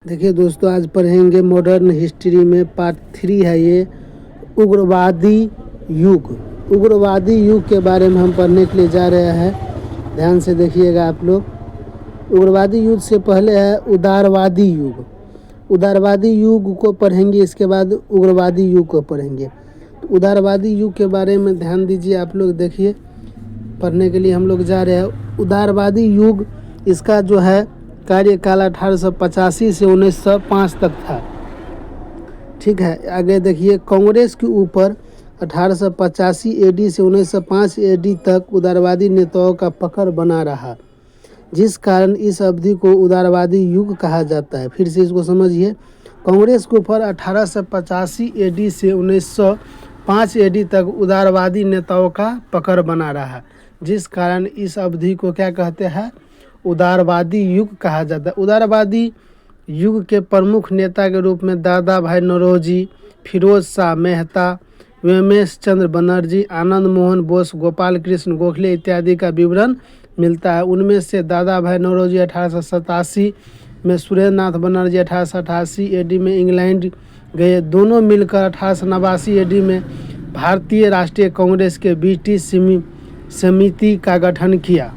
देखिए दोस्तों, आज पढ़ेंगे मॉडर्न हिस्ट्री में पार्ट 3 है ये उग्रवादी युग। उग्रवादी युग के बारे में हम पढ़ने के लिए जा रहे हैं। ध्यान से देखिएगा आप लोग। उग्रवादी युग से पहले है उदारवादी युग। उदारवादी युग को पढ़ेंगे, इसके बाद उग्रवादी युग को पढ़ेंगे। तो उदारवादी युग के बारे में ध्यान दीजिए आप लोग। देखिए, पढ़ने के लिए हम लोग जा रहे हैं। उदारवादी युग, इसका जो है कार्यकाल 1885 से 1905 तक था। ठीक है, आगे देखिए। कांग्रेस के ऊपर 1885 एडी से 1905 एडी तक उदारवादी नेताओं का पकड़ बना रहा, जिस कारण इस अवधि को उदारवादी युग कहा जाता है। फिर से इसको समझिए। कांग्रेस के ऊपर 1885 एडी से 1905 एडी तक उदारवादी नेताओं का पकड़ बना रहा, जिस कारण इस अवधि को क्या कहते हैं? उदारवादी युग कहा जाता है। उदारवादी युग के प्रमुख नेता के रूप में दादा भाई नौरोजी, फिरोज शाह मेहता, वेमेश चंद्र बनर्जी, आनंद मोहन बोस, गोपाल कृष्ण गोखले इत्यादि का विवरण मिलता है। उनमें से दादा भाई नौरोजी 1887 में, सुरेंद्र नाथ बनर्जी 1888 एडी में इंग्लैंड गए। दोनों मिलकर 1889 एडी में भारतीय राष्ट्रीय कांग्रेस के बीटी समिति का गठन किया।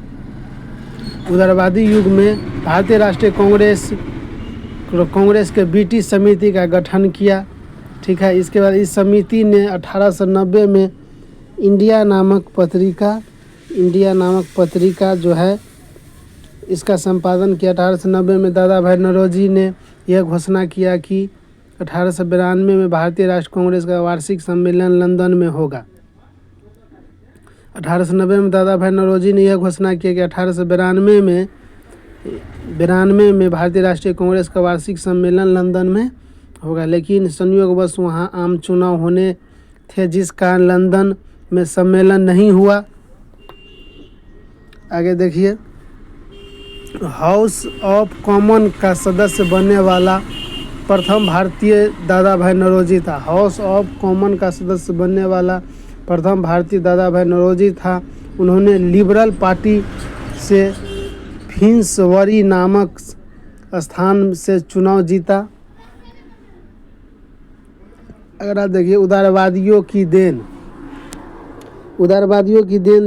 उदारवादी युग में भारतीय राष्ट्रीय कांग्रेस के बीटी समिति का गठन किया। ठीक है, इसके बाद इस समिति ने 1890 में इंडिया नामक पत्रिका जो है इसका संपादन किया। 1890 में दादा भाई नौरोजी ने यह घोषणा किया कि 1892 में भारतीय राष्ट्रीय कांग्रेस का वार्षिक सम्मेलन लंदन में होगा। 1890 में दादा भाई नौरोजी ने यह घोषणा किया कि 1892 में भारतीय राष्ट्रीय कांग्रेस का वार्षिक सम्मेलन लंदन में होगा, लेकिन संयोगवश वहां आम चुनाव होने थे, जिस कारण लंदन में सम्मेलन नहीं हुआ। आगे देखिए। हाउस ऑफ कॉमन का सदस्य बनने वाला प्रथम भारतीय दादा भाई नौरोजी था। हाउस ऑफ कॉमन का सदस्य बनने वाला प्रथम भारतीय दादा भाई नौरोजी था। उन्होंने लिबरल पार्टी से फिंसवरी नामक स्थान से चुनाव जीता। अगर आप देखिए उदारवादियों की देन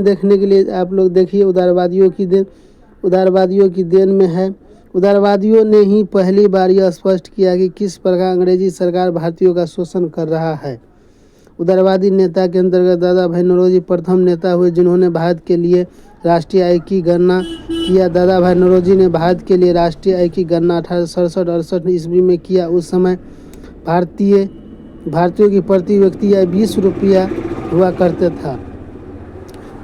देखने के लिए आप लोग देखिए। उदारवादियों की देन में है। उदारवादियों ने ही पहली बार यह स्पष्ट किया कि किस प्रकार अंग्रेजी सरकार भारतीयों का शोषण कर रहा है। उदारवादी नेता के अंतर्गत दादा भाई नौरोजी प्रथम नेता हुए जिन्होंने भारत के लिए राष्ट्रीय आय की गणना किया। दादा भाई नौरोजी ने भारत के लिए राष्ट्रीय आय की गणना 1867-68 ईस्वी में किया। उस समय भारतीयों की प्रति व्यक्ति आय 20 रुपया हुआ करते था।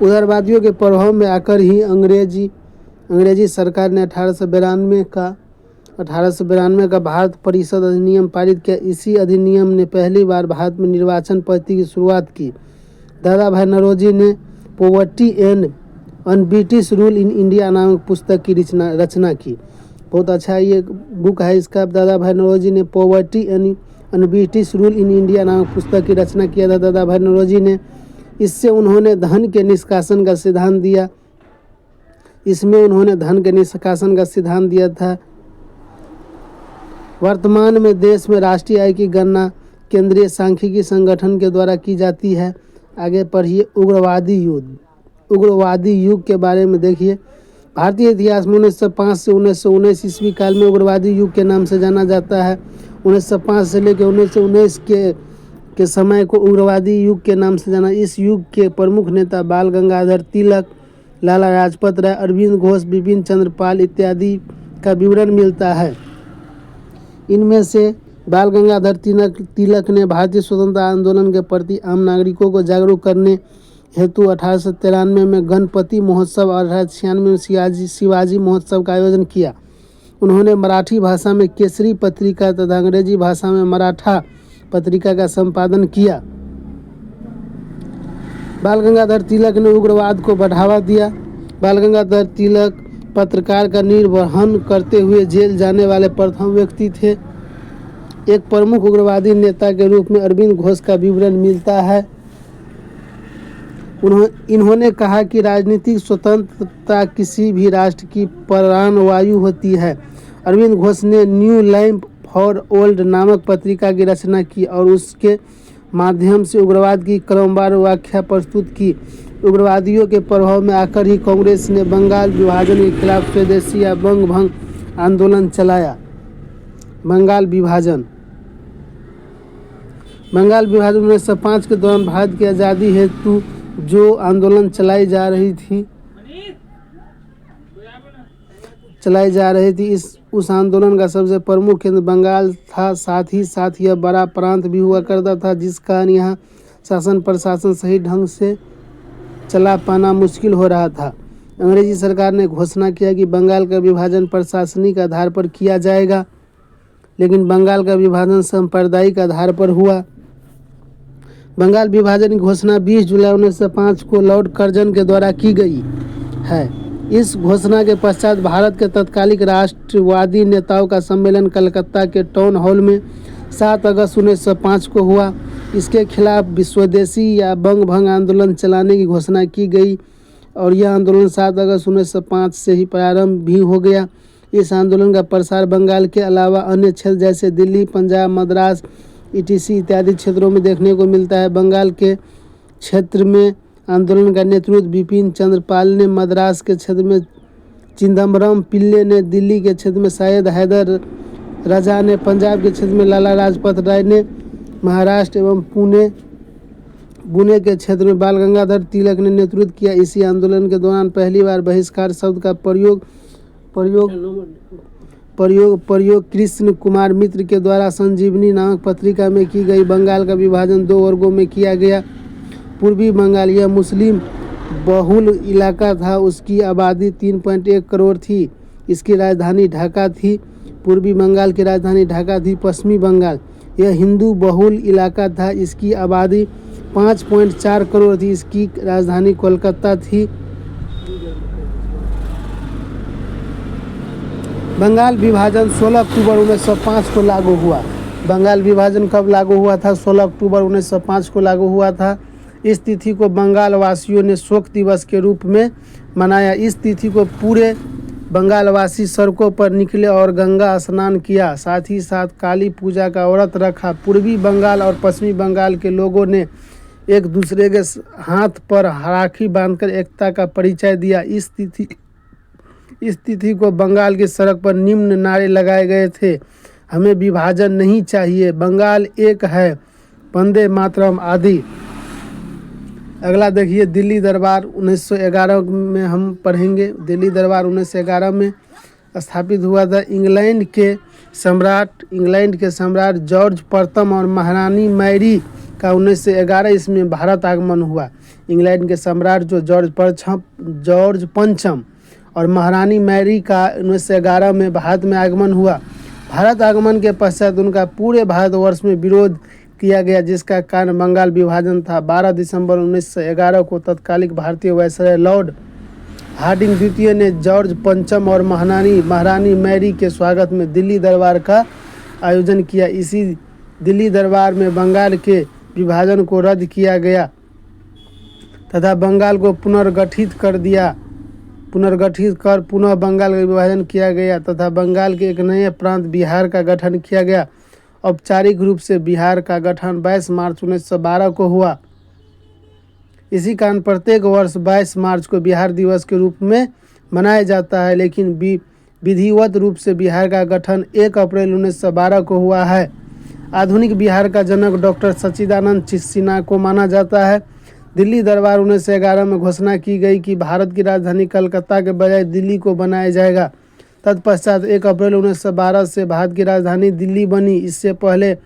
उदारवादियों के प्रभाव में आकर ही अंग्रेजी सरकार ने 1892 का भारत परिषद अधिनियम पारित किया। इसी अधिनियम ने पहली बार भारत में निर्वाचन पद्धति की शुरुआत की। दादा भाई नौरोजी ने poverty and un-British rule in India नामक पुस्तक की रचना की। बहुत अच्छा ये बुक है इसका। दादा भाई नौरोजी ने poverty and un-British rule in India नामक पुस्तक की रचना किया था दादा भाई नौरोजी ने। इसमें उन्होंने धन के निष्कासन का सिद्धांत दिया था। वर्तमान में देश में राष्ट्रीय आय की गणना केंद्रीय सांख्यिकी संगठन के द्वारा की जाती है। आगे पढ़िए। उग्रवादी युग के बारे में देखिए। भारतीय इतिहास में 1905 से 1919 ईस्वी काल में उग्रवादी युग के नाम से जाना जाता है। 1905 से लेकर 1919 के समय को उग्रवादी युग के नाम से जाना। इस युग के प्रमुख नेता बाल गंगाधर तिलक, लाला लाजपत राय, अरविंद घोष, बिपिन चंद्र पाल इत्यादि का विवरण मिलता है। इनमें से बाल गंगाधर तिलक ने भारतीय स्वतंत्रता आंदोलन के प्रति आम नागरिकों को जागरूक करने हेतु 1893 में गणपति महोत्सव और 1896 में शिवाजी महोत्सव का आयोजन किया। उन्होंने मराठी भाषा में केसरी पत्रिका तथा अंग्रेजी भाषा में मराठा पत्रिका का संपादन किया। बाल गंगाधर तिलक ने उग्रवाद को बढ़ावा दिया। बाल गंगाधर तिलक पत्रकार का निर्वहन करते हुए जेल जाने वाले प्रथम व्यक्ति थे। एक प्रमुख उग्रवादी नेता के रूप में अरविंद घोष का विवरण मिलता है। इन्होंने कहा कि राजनीतिक स्वतंत्रता किसी भी राष्ट्र की प्राणवायु होती है। अरविंद घोष ने न्यू लाइफ फॉर ओल्ड नामक पत्रिका की रचना की और उसके माध्यम से उग्रवाद की क्रमवार व्याख्या प्रस्तुत की। उग्रवादियों के प्रभाव में आकर ही कांग्रेस ने बंगाल विभाजन के खिलाफ स्वदेशी या बंग भंग आंदोलन चलाया। बंगाल विभाजन 1905 के दौरान भारत की आज़ादी हेतु जो आंदोलन चलाई जा रही थी उस आंदोलन का सबसे प्रमुख केंद्र बंगाल था। साथ ही यह बड़ा प्रांत भी हुआ करता था, जिस कारण यहाँ शासन प्रशासन सही ढंग से चला पाना मुश्किल हो रहा था। अंग्रेजी सरकार ने घोषणा किया कि बंगाल का विभाजन प्रशासनिक आधार पर किया जाएगा, लेकिन बंगाल का विभाजन सांप्रदायिक आधार पर हुआ। बंगाल विभाजन की घोषणा 20 जुलाई 1905 को लॉर्ड कर्जन के द्वारा की गई है। इस घोषणा के पश्चात भारत के तत्कालिक राष्ट्रवादी नेताओं का सम्मेलन कलकत्ता के टाउन हॉल में 7 अगस्त 1905 को हुआ। इसके खिलाफ स्वदेशी या बंग भंग आंदोलन चलाने की घोषणा की गई और यह आंदोलन 7 अगस्त 1905 से ही प्रारंभ भी हो गया। इस आंदोलन का प्रसार बंगाल के अलावा अन्य क्षेत्र जैसे दिल्ली, पंजाब, मद्रास ईटीसी इत्यादि क्षेत्रों में देखने को मिलता है। बंगाल के क्षेत्र में आंदोलन का नेतृत्व बिपिन चंद्र पाल ने, मद्रास के क्षेत्र में चिदम्बरम पिल्ले ने, दिल्ली के क्षेत्र में सैयद हैदर राजा ने, पंजाब के क्षेत्र में लाला लाजपत राय ने, महाराष्ट्र एवं पुणे के क्षेत्र में बाल गंगाधर तिलक ने नेतृत्व किया। इसी आंदोलन के दौरान पहली बार बहिष्कार शब्द का प्रयोग कृष्ण कुमार मित्र के द्वारा संजीवनी नामक पत्रिका में की गई। बंगाल का विभाजन 2 वर्गों में किया गया। पूर्वी बंगाल यह मुस्लिम बहुल इलाका था, उसकी आबादी 3.1 करोड़ थी। इसकी राजधानी ढाका थी। पूर्वी बंगाल की राजधानी ढाका थी। पश्चिमी बंगाल यह हिंदू बहुल इलाका था, इसकी आबादी 5.4 करोड़ थी। इसकी राजधानी कोलकाता थी। बंगाल विभाजन 16 अक्टूबर 1905 को लागू हुआ। बंगाल विभाजन कब लागू हुआ था? 16 अक्टूबर 1905 को लागू हुआ था। इस तिथि को बंगाल वासियों ने शोक दिवस के रूप में मनाया। इस तिथि को पूरे बंगालवासी सड़कों पर निकले और गंगा स्नान किया, साथ ही साथ काली पूजा का व्रत रखा। पूर्वी बंगाल और पश्चिमी बंगाल के लोगों ने एक दूसरे के हाथ पर राखी बांधकर एकता का परिचय दिया। इस तिथि को बंगाल की सड़क पर निम्न नारे लगाए गए थे: हमें विभाजन नहीं चाहिए, बंगाल एक है, वंदे मातरम आदि। अगला देखिए, दिल्ली दरबार 1911 में हम पढ़ेंगे। दिल्ली दरबार 1911 में स्थापित हुआ था। इंग्लैंड के सम्राट जॉर्ज प्रथम और महारानी मैरी का 1911 इसमें भारत आगमन हुआ। इंग्लैंड के सम्राट जो जॉर्ज पंचम और महारानी मैरी का 1911 में भारत में आगमन हुआ। भारत आगमन के पश्चात उनका पूरे भारतवर्ष में विरोध किया गया, जिसका कारण बंगाल विभाजन था। 12 दिसंबर 1911 को तत्कालिक भारतीय वायसराय लॉर्ड हार्डिंग द्वितीय ने जॉर्ज पंचम और महारानी मैरी के स्वागत में दिल्ली दरबार का आयोजन किया। इसी दिल्ली दरबार में बंगाल के विभाजन को रद्द किया गया तथा बंगाल को पुनर्गठित कर पुनः बंगाल का विभाजन किया गया तथा बंगाल के एक नए प्रांत बिहार का गठन किया गया। औपचारिक रूप से बिहार का गठन 22 मार्च 1912 को हुआ। इसी कारण प्रत्येक वर्ष 22 मार्च को बिहार दिवस के रूप में मनाया जाता है, लेकिन विधिवत रूप से बिहार का गठन 1 अप्रैल 1912 को हुआ है। आधुनिक बिहार का जनक डॉक्टर सच्चिदानंद सिन्हा को माना जाता है। दिल्ली दरबार 1911 में घोषणा की गई कि भारत की राजधानी कलकत्ता के बजाय दिल्ली को बनाया जाएगा। तत्पश्चात 1 अप्रैल 1912 से भारत की राजधानी दिल्ली बनी। इससे पहले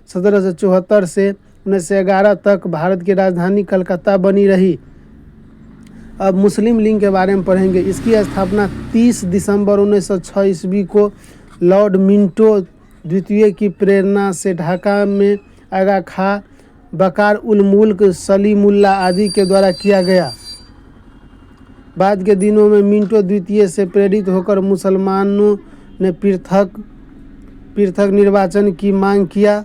1774 से 1911 तक भारत की राजधानी कलकत्ता बनी रही। अब मुस्लिम लीग के बारे में पढ़ेंगे। इसकी स्थापना 30 दिसंबर 1906 ईस्वी को लॉर्ड मिंटो द्वितीय की प्रेरणा से ढाका में आगा खां, बकार उल मुल्क, सलीमुल्लाह आदि के द्वारा किया गया। बाद के दिनों में मिंटो द्वितीय से प्रेरित होकर मुसलमानों ने पृथक निर्वाचन की मांग किया,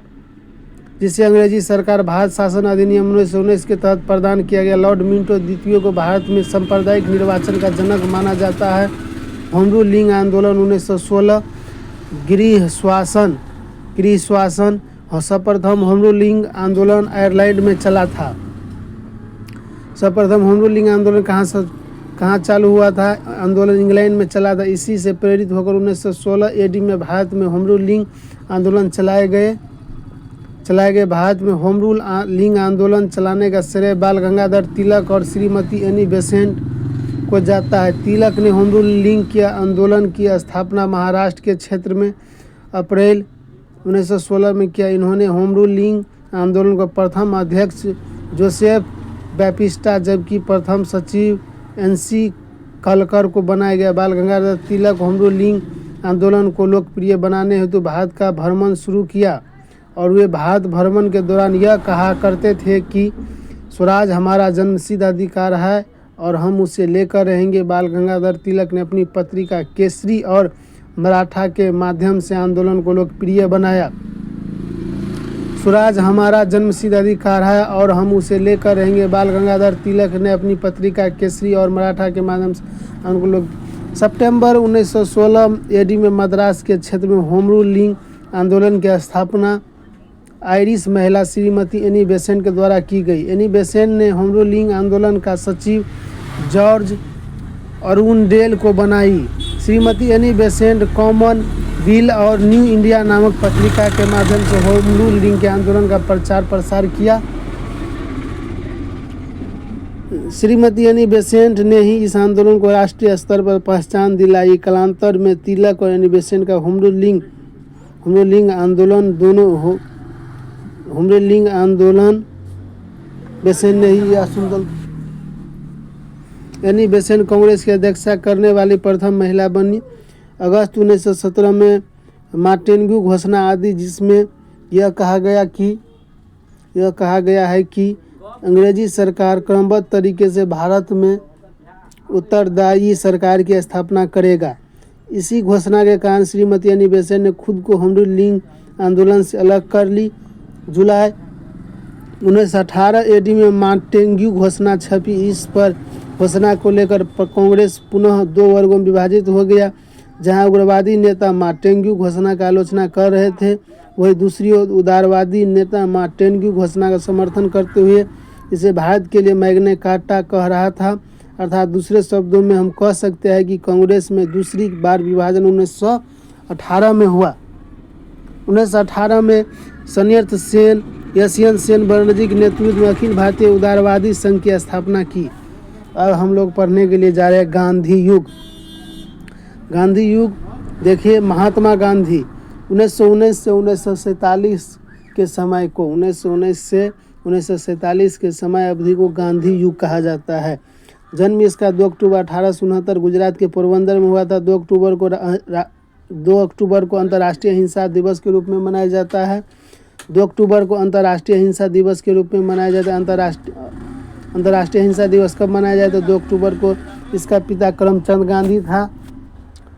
जिसे अंग्रेजी सरकार भारत शासन अधिनियम 1919 के तहत प्रदान किया गया। लॉर्ड मिंटो द्वितीय को भारत में सांप्रदायिक निर्वाचन का जनक माना जाता है। होम रूल लीग आंदोलन 1916 गृह श्वासन और सर्वप्रथम होम रूलिंग आंदोलन आयरलैंड में चला था। सर्वप्रथम होम रूलिंग आंदोलन कहाँ चालू हुआ था? आंदोलन इंग्लैंड में चला था। इसी से प्रेरित होकर 1916 AD में भारत में होम रूलिंग आंदोलन चलाए गए। भारत में होम रूलिंग आंदोलन चलाने का श्रेय बाल गंगाधर तिलक और श्रीमती एनी बेसेंट को जाता है। तिलक ने होम रूलिंग के आंदोलन की स्थापना महाराष्ट्र के क्षेत्र में अप्रैल 1916 में किया। इन्होंने होम रूलिंग आंदोलन का प्रथम अध्यक्ष जोसेफ बैप्टिस्टा जबकि प्रथम सचिव NC कलकर को बनाया गया। बाल गंगाधर तिलक होम रूलिंग आंदोलन को लोकप्रिय बनाने हेतु भारत का भ्रमण शुरू किया और वे भारत भ्रमण के दौरान यह कहा करते थे कि स्वराज हमारा जन्मसिद्ध अधिकार है और हम उसे लेकर रहेंगे। बाल गंगाधर तिलक ने अपनी पत्रिका केसरी और मराठा के माध्यम से आंदोलन को लोकप्रिय बनाया। स्वराज हमारा जन्मसिद्ध अधिकार है और हम उसे लेकर रहेंगे। बाल गंगाधर तिलक ने अपनी पत्रिका केसरी और मराठा के माध्यम से आंदोलन सितंबर 1916 AD में मद्रास के क्षेत्र में होम रूलिंग आंदोलन की स्थापना आयरिश महिला श्रीमती एनी बेसेंट के द्वारा की गई। एनी बेसेंट ने होम रूलिंग आंदोलन का सचिव जॉर्ज अरुणडेल को बनाई। Shrimati Annie Besant common bill और न्यू इंडिया नामक पत्रिका के माध्यम से होम रूलिंग के आंदोलन का प्रचार प्रसार किया। श्रीमती एनी बेसेंट ने ही इस आंदोलन को राष्ट्रीय स्तर पर पहचान दिलाई। कालांतर में तिलक और एनी बेसेंट का होम रूलिंग आंदोलन बेसेंट ने ही आंदोलन एनी बेसेंट कांग्रेस की अध्यक्षता करने वाली प्रथम महिला बनी। अगस्त 1917 में मार्टेन्गू घोषणा आदि जिसमें यह कहा गया है कि अंग्रेजी सरकार क्रमबद्ध तरीके से भारत में उत्तरदायी सरकार की स्थापना करेगा। इसी घोषणा के कारण श्रीमती एनी बेसेंट ने खुद को होम रूलिंग आंदोलन से अलग कर ली। जुलाई 1918 AD में मार्टेन्गू घोषणा छपी। इस पर घोषणा को लेकर कांग्रेस पुनः दो वर्गों में विभाजित हो गया। जहां उग्रवादी नेता मार्टेन्गू घोषणा का आलोचना कर रहे थे, वही दूसरी ओर उदारवादी नेता मार्टेन्गू घोषणा का समर्थन करते हुए इसे भारत के लिए मैग्ना कार्टा कह रहा था। अर्थात दूसरे शब्दों में हम कह सकते हैं कि कांग्रेस में दूसरी बार विभाजन 1918 में हुआ। 1918 में सन्यर्थ सेन यशवंत सेन बनर्जी के नेतृत्व में अखिल भारतीय उदारवादी संघ की स्थापना की। अब हम लोग पढ़ने के लिए जा रहे हैं गांधी युग। देखिए, महात्मा गांधी 1919 से 1947 के समय को 1919 से 1947 के समय अवधि को गांधी युग कहा जाता है। जन्म इसका 2 अक्टूबर 1869 गुजरात के पोरबंदर में हुआ था। 2 अक्टूबर को अंतर्राष्ट्रीय अहिंसा दिवस के रूप में मनाया जाता है। 2 अक्टूबर को अंतर्राष्ट्रीय अहिंसा दिवस के रूप में मनाया जाता है। अंतर्राष्ट्रीय अहिंसा दिवस कब मनाया जाता है? 2 अक्टूबर को। इसका पिता करमचंद गांधी था,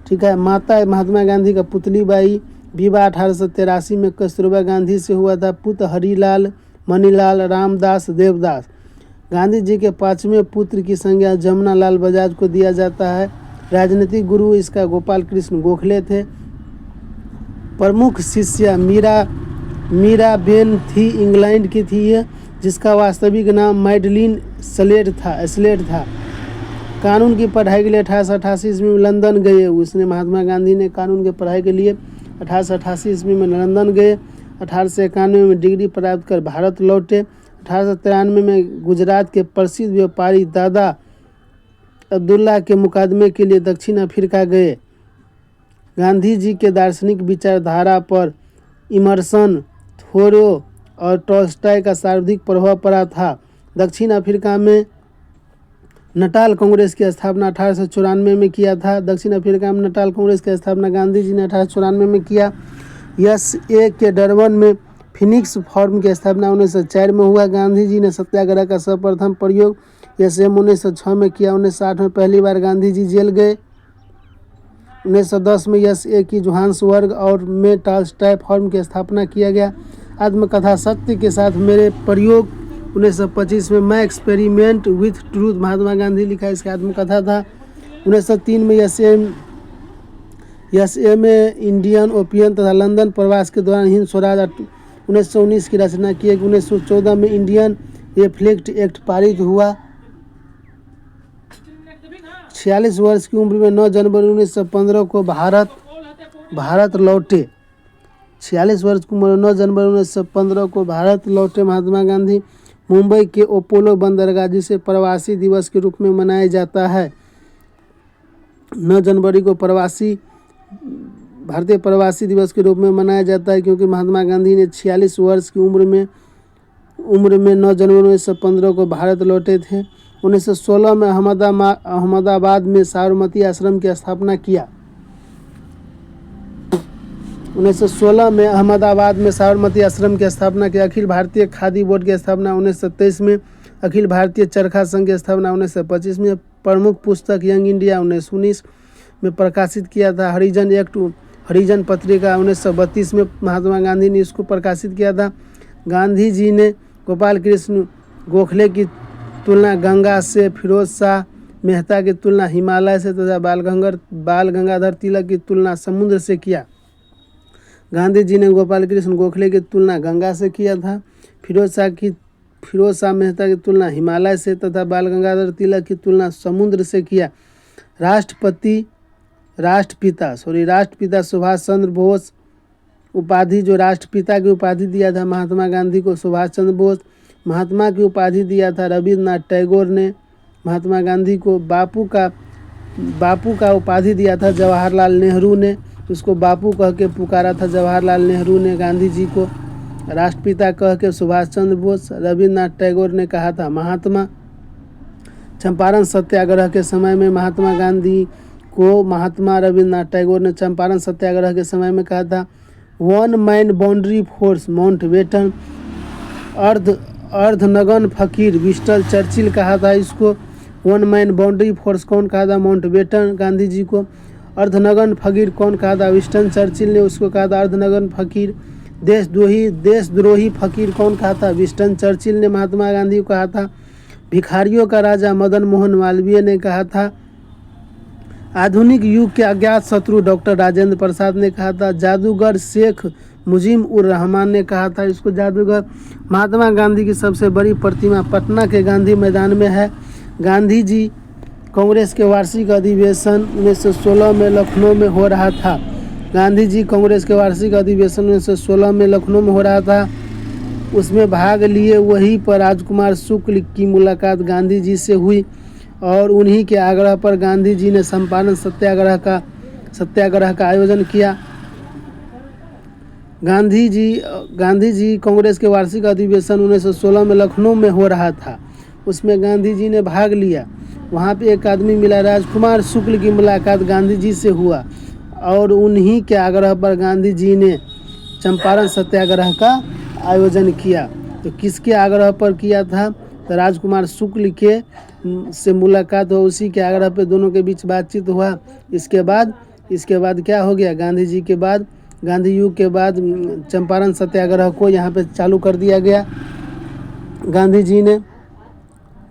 ठीक है। माता महात्मा गांधी का पुतली बाई। विवाह 1883 में कस्तूरबा गांधी से हुआ था। पुत्र हरिलाल, मणिलाल, रामदास, देवदास। गांधी जी के 5वें पुत्र की संज्ञा जमुना लाल बजाज को दिया जाता है। राजनीतिक गुरु इसका गोपाल कृष्ण गोखले थे। प्रमुख शिष्या मीरा बेन थी, इंग्लैंड की थी यह, जिसका वास्तविक नाम मैडलिन स्लेट था। कानून की पढ़ाई के लिए 1888 ईस्वी में लंदन गए। उसने महात्मा गांधी ने कानून की पढ़ाई के लिए 1888 ईस्वी में लंदन गए। 1891 में डिग्री प्राप्त कर भारत लौटे। 1893 में गुजरात के प्रसिद्ध व्यापारी दादा अब्दुल्ला के मुकदमे के लिए दक्षिण अफ्रीका गए। गांधी जी के दार्शनिक विचारधारा पर इमर्सन, थोरो और टॉल्स्टॉय का सर्वाधिक प्रभाव पड़ा था। दक्षिण अफ्रीका में नटाल कांग्रेस की स्थापना 1894 में किया था। दक्षिण अफ्रीका में नटाल कांग्रेस की स्थापना गांधी जी ने 1894 में किया। USA के डरबन में फिनिक्स फॉर्म की स्थापना 1904 में हुआ। गांधी जी ने सत्याग्रह का सर्वप्रथम प्रयोग SM 1906 में किया। 1960 में पहली बार गांधी जी जेल गए। 1910 में USA की जोहान्सबर्ग और में टॉल्स्टॉय फॉर्म की स्थापना किया गया। आत्मकथा सत्य के साथ मेरे प्रयोग 1925 में मैं experiment with truth Mahatma Gandhi लिखा इसका आत्मकथा था। 1903 में एसए में इंडियन ओपियन तथा लंदन प्रवास के दौरान हिंद स्वराज 1919 की रचना की। 1914 में इंडियन रिफ्लेक्ट एक्ट पारित हुआ। 46 वर्ष की उम्र में 9 जनवरी 1915 को भारत लौटे। 46 वर्ष की उम्र 9 जनवरी 1915 को भारत लौटे महात्मा गांधी। मुंबई के अपोलो बंदरगाह, जिसे प्रवासी दिवस के रूप में मनाया जाता है। 9 जनवरी को भारतीय प्रवासी दिवस के रूप में मनाया जाता है, क्योंकि महात्मा गांधी ने 46 वर्ष की उम्र में 9 जनवरी 1915 को भारत लौटे थे। 1916 में अहमदाबाद में साबरमती आश्रम की स्थापना किया। 1916 में अहमदाबाद में साबरमती आश्रम की स्थापना की। अखिल भारतीय खादी बोर्ड की स्थापना 1923 में। अखिल भारतीय चरखा संघ की स्थापना 1925 में। प्रमुख पुस्तक यंग इंडिया 1919 में प्रकाशित किया था। हरिजन पत्रिका 1932 में महात्मा गांधी ने इसको प्रकाशित किया था। गांधी जी ने गोपाल कृष्ण गोखले की तुलना गंगा से, फिरोज शाह मेहता की तुलना हिमालय से तथा बाल गंगाधर तिलक की तुलना समुद्र से किया। गांधी जी ने गोपाल कृष्ण गोखले की तुलना गंगा से किया था। फिरोज शाह मेहता की तुलना हिमालय से तथा बाल गंगाधर तिलक की तुलना समुद्र से किया। राष्ट्रपिता सुभाष चंद्र बोस उपाधि, जो राष्ट्रपिता की उपाधि दिया था महात्मा गांधी को सुभाष चंद्र बोस। महात्मा की उपाधि दिया था रविन्द्रनाथ टैगोर ने। महात्मा गांधी को बापू का उपाधि दिया था जवाहरलाल नेहरू ने। उसको बापू कह के पुकारा था जवाहरलाल नेहरू ने गांधी जी को। राष्ट्रपिता कह के सुभाष चंद्र बोस। रविन्द्रनाथ टैगोर ने कहा था महात्मा। चंपारण सत्याग्रह के समय में महात्मा गांधी को रविन्द्रनाथ टैगोर ने चंपारण सत्याग्रह के समय में कहा था 1 मैन बाउंड्री फोर्स माउंटबेटन। अर्धनगन फकीर विंस्टन चर्चिल कहा था इसको। 1 मैन बाउंड्री फोर्स कौन कहा था? माउंटबेटन गांधी जी को। अर्धनगन फकीर कौन कहा था? विंस्टन चर्चिल ने उसको कहा था अर्धनगन फकीर। देशद्रोही फकीर कौन कहा था? विंस्टन चर्चिल ने महात्मा गांधी को कहा था। भिखारियों का राजा मदन मोहन मालवीय ने कहा था। आधुनिक युग के अज्ञात शत्रु डॉक्टर राजेंद्र प्रसाद ने कहा था। जादूगर शेख मुजीब उर रहमान ने कहा था इसको जादूगर। महात्मा गांधी की सबसे बड़ी प्रतिमा पटना के गांधी मैदान में है। गांधी जी कांग्रेस के वार्षिक अधिवेशन 1916 में लखनऊ में हो रहा था। गांधी जी कांग्रेस के वार्षिक अधिवेशन 1916 में लखनऊ में हो रहा था। उसमें भाग लिए। वहीं पर राजकुमार शुक्ल की मुलाकात गांधी जी से हुई और उन्हीं के आग्रह पर गांधी जी ने चंपारण सत्याग्रह का आयोजन किया। गांधी जी कांग्रेस के वार्षिक अधिवेशन 1916 में लखनऊ में हो रहा था। उसमें गांधी जी ने भाग लिया। वहाँ पे एक आदमी मिला, राजकुमार शुक्ल की मुलाकात गांधी जी से हुआ और उन्हीं के आग्रह पर गांधी जी ने चंपारण सत्याग्रह का आयोजन किया। तो किसके आग्रह पर किया था? तो राजकुमार शुक्ल के से मुलाकात हो, उसी के आग्रह पे दोनों के बीच बातचीत हुआ। इसके बाद क्या हो गया? गांधी युग के बाद चंपारण सत्याग्रह को यहाँ पे चालू कर दिया गया।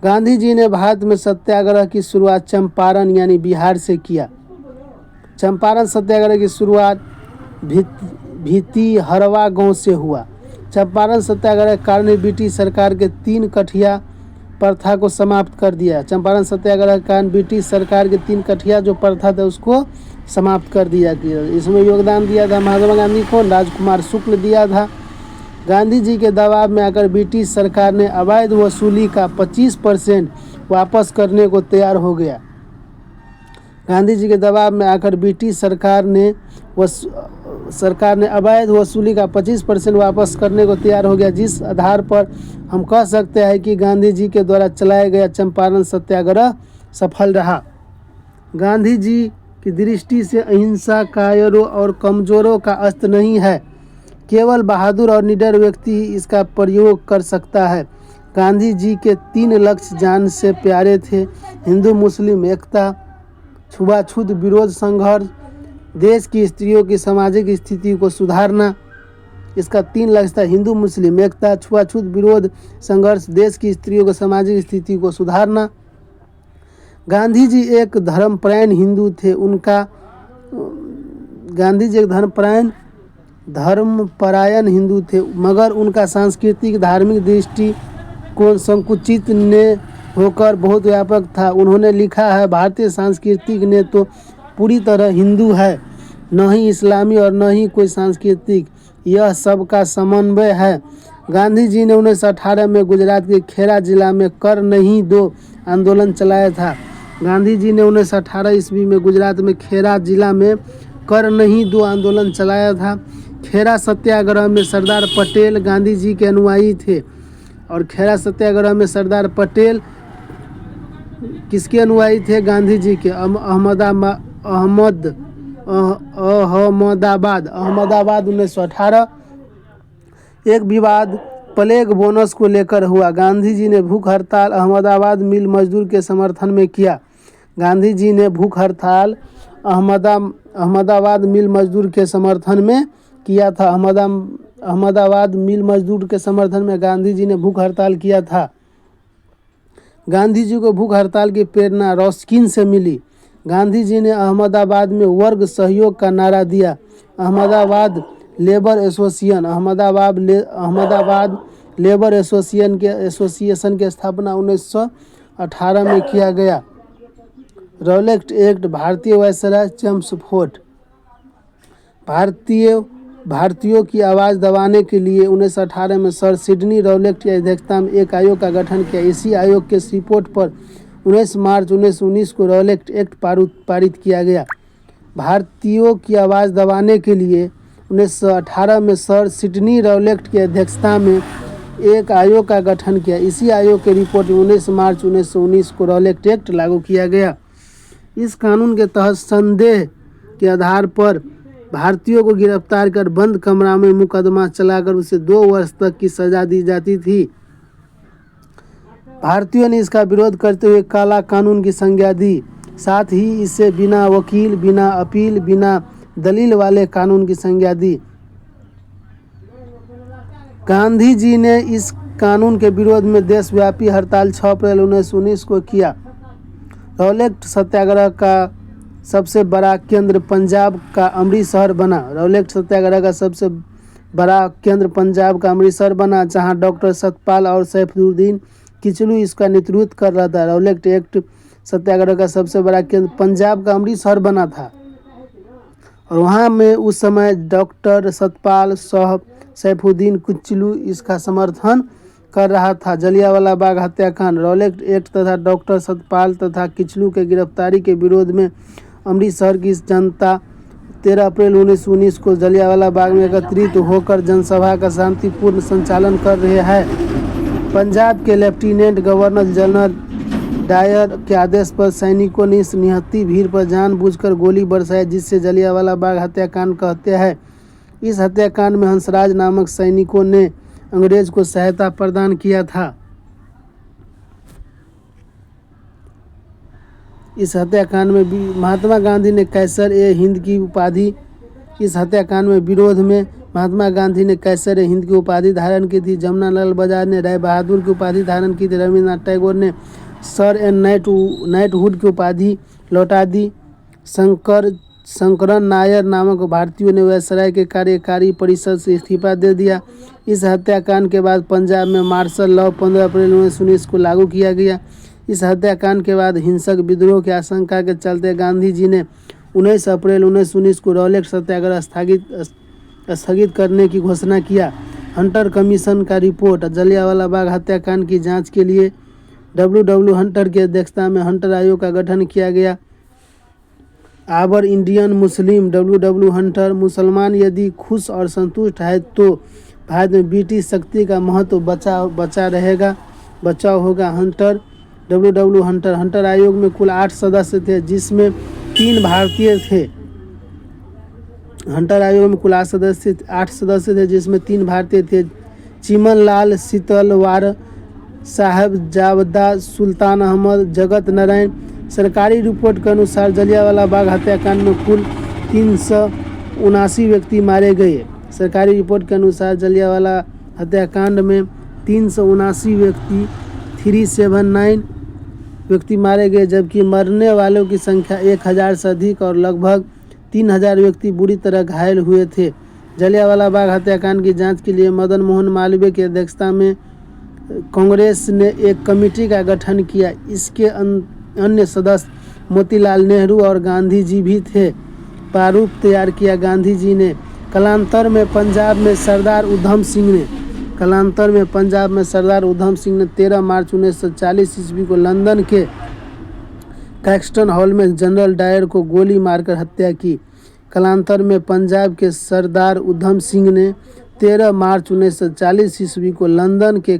गांधी जी ने भारत में सत्याग्रह की शुरुआत चंपारण यानी बिहार से किया। चंपारण सत्याग्रह की शुरुआत भितिहरवा गांव से हुआ। चंपारण सत्याग्रह के कारण ब्रिटिश सरकार के 3 कठिया प्रथा को समाप्त कर दिया। चंपारण सत्याग्रह के कारण ब्रिटिश सरकार के 3 कठिया जो प्रथा था उसको समाप्त कर दिया गया। इसमें योगदान दिया था महात्मा गांधी को, राजकुमार शुक्ल दिया था। गांधी जी के दबाव में आकर ब्रिटिश सरकार ने अवैध वसूली का 25% वापस करने को तैयार हो गया। गांधी जी के दबाव में आकर ब्रिटिश सरकार ने अवैध वसूली का 25% वापस करने को तैयार हो गया, जिस आधार पर हम कह सकते हैं कि गांधी जी के द्वारा चलाया गया चंपारण सत्याग्रह सफल रहा। गांधी जी की दृष्टि से अहिंसा कायरों और कमजोरों का अस्त्र नहीं है, केवल बहादुर और निडर व्यक्ति इसका प्रयोग कर सकता है। गांधी जी के 3 लक्ष्य जान से प्यारे थे: हिंदू मुस्लिम एकता, छुआछूत विरोध संघर्ष, देश की स्त्रियों की सामाजिक स्थिति को सुधारना। इसका 3 लक्ष्य था: हिंदू मुस्लिम एकता, छुआछूत विरोध संघर्ष, देश की स्त्रियों की सामाजिक स्थिति को सुधारना। गांधी जी एक धर्मपरायण हिंदू थे। गांधी जी एक धर्मपरायण हिंदू थे, मगर उनका सांस्कृतिक धार्मिक दृष्टिकोण संकुचित ने होकर बहुत व्यापक था। उन्होंने लिखा है, भारतीय सांस्कृतिक ने तो पूरी तरह हिंदू है, न ही इस्लामी और न ही कोई सांस्कृतिक, यह सबका समन्वय है। गांधी जी ने 1918 में गुजरात के खेड़ा जिला में कर नहीं दो आंदोलन चलाया था। गांधी जी ने 1918 ईस्वी में गुजरात में खेड़ा जिला में कर नहीं दो आंदोलन चलाया था। खेड़ा सत्याग्रह में सरदार पटेल गांधी जी के अनुयायी थे। और खेड़ा सत्याग्रह में सरदार पटेल किसके अनुयायी थे? गांधी जी के। अहमदाबाद 1918। एक विवाद प्लेग बोनस को लेकर हुआ। गांधी जी ने भूख हड़ताल अहमदाबाद मिल मजदूर के समर्थन में किया। गांधी जी ने भूख हड़ताल अहमदाबाद मिल मजदूर के समर्थन में किया था। अहमदाबाद मिल मजदूर के समर्थन में गांधी जी ने भूख हड़ताल किया था। गांधी जी को भूख हड़ताल की प्रेरणा रस्किन से मिली। गांधी जी ने अहमदाबाद में वर्ग सहयोग का नारा दिया। अहमदाबाद लेबर एसोसिएशन की स्थापना 1918 में किया गया। रॉलेट एक्ट भारतीय वायसराय चेम्सफोर्ड भारतीयों की आवाज़ दबाने के लिए 1918 में सर सिडनी रॉलेट की अध्यक्षता में एक आयोग का गठन किया। इसी आयोग के रिपोर्ट पर 19 मार्च 1919 को रॉलेट एक्ट पारित किया गया। भारतीयों की आवाज़ दबाने के लिए 1918 में सर सिडनी रॉलेट की अध्यक्षता में एक आयोग का गठन किया। इसी आयोग के रिपोर्ट में 19 मार्च 1919 को रॉलेट एक्ट लागू किया गया। इस कानून के तहत संदेह के आधार पर भारतीयों को गिरफ्तार कर बंद कमरा में मुकदमा चलाकर उसे 2 वर्ष तक की सजा दी जाती थी। भारतीयों ने इसका विरोध करते हुए काला कानून की संज्ञा दी। साथ ही इसे बिना वकील, बिना अपील, बिना दलील वाले कानून की संज्ञा दी। गांधी जी ने इस कानून के विरोध में देशव्यापी हड़ताल 6 अप्रैल 1919 को किया। रॉलेट सत्याग्रह का सबसे बड़ा केंद्र पंजाब का अमृतसर बना। रॉलेट सत्याग्रह का सबसे बड़ा केंद्र पंजाब का अमृतसर बना, जहां डॉक्टर सतपाल और सैफुद्दीन किचलू इसका नेतृत्व कर रहा था। रॉलेट एक्ट सत्याग्रह का सबसे बड़ा केंद्र पंजाब का अमृतसर बना था और वहां में उस समय डॉक्टर सतपाल सैफुद्दीन किचलू इसका समर्थन कर रहा था। जलियांवाला बाग हत्याकांड। रॉलेट एक्ट तथा डॉक्टर सतपाल तथा किचलू के गिरफ्तारी के विरोध में अमृतसर की जनता 13 अप्रैल 1919 को जलियांवाला बाग में एकत्रित होकर जनसभा का शांतिपूर्ण संचालन कर रहे हैं। पंजाब के लेफ्टिनेंट गवर्नर जनरल डायर के आदेश पर सैनिकों ने इस निहत्थी भीड़ पर जानबूझकर गोली बरसाई, जिससे जलियांवाला बाग हत्याकांड कहते हैं। इस हत्याकांड में हंसराज नामक सैनिकों ने अंग्रेज को सहायता प्रदान किया था। इस हत्याकांड में भी महात्मा गांधी ने कैसर-ए-हिंद की उपाधि इस हत्याकांड में विरोध में महात्मा गांधी ने कैसर-ए-हिंद की उपाधि धारण की थी। जमुनालाल बजाज ने राय बहादुर की उपाधि धारण की थी। रविन्द्रनाथ टैगोर ने सर एंड नाइटहुड की उपाधि लौटा दी। शंकरन नायर नामक भारतीयों ने वायसराय के कार्यकारी परिषद से इस्तीफा दे दिया। इस हत्याकांड के बाद पंजाब में मार्शल लॉ 15 अप्रैल 1919 को लागू किया गया। इस हत्याकांड के बाद हिंसक विद्रोह की आशंका के चलते गांधी जी ने 19 अप्रैल 1919 को रॉलेट सत्याग्रह स्थगित करने की घोषणा किया। हंटर कमीशन का रिपोर्ट। जलियांवाला बाग हत्याकांड की जांच के लिए W. हंटर की अध्यक्षता में हंटर आयोग का गठन किया गया। आबर इंडियन मुस्लिम W. हंटर। मुसलमान यदि खुश और संतुष्ट है तो भारत में ब्रिटिश शक्ति का महत्व बचाव होगा। Hunter W. हंटर। हंटर आयोग में कुल 8 सदस्य थे, जिसमें 3 भारतीय थे। हंटर आयोग में कुल 8 सदस्य थे, जिसमें 3 भारतीय थे। चिमन लाल सीतलवार, साहबजादा सुल्तान अहमद, जगत नारायण। सरकारी रिपोर्ट के अनुसार जलियांवाला बाग हत्याकांड में कुल 379 व्यक्ति मारे गए। सरकारी रिपोर्ट के अनुसार जलियांवाला हत्याकांड में 379 व्यक्ति मारे गए, जबकि मरने वालों की संख्या 1000 से अधिक और लगभग 3,000 व्यक्ति बुरी तरह घायल हुए थे। जलियांवाला बाग हत्याकांड की जांच के लिए मदन मोहन मालवीय की अध्यक्षता में कांग्रेस ने एक कमेटी का गठन किया। इसके अन्य सदस्य मोतीलाल नेहरू और गांधी जी भी थे। प्रारूप तैयार किया गांधी जी ने। कालांतर में पंजाब में सरदार उधम सिंह ने 13 मार्च 1940 ईस्वी को लंदन के कैक्सटन हॉल में जनरल डायर को गोली मारकर हत्या की। कालांतर में पंजाब के सरदार उधम सिंह ने 13 मार्च 1940 ईस्वी को लंदन के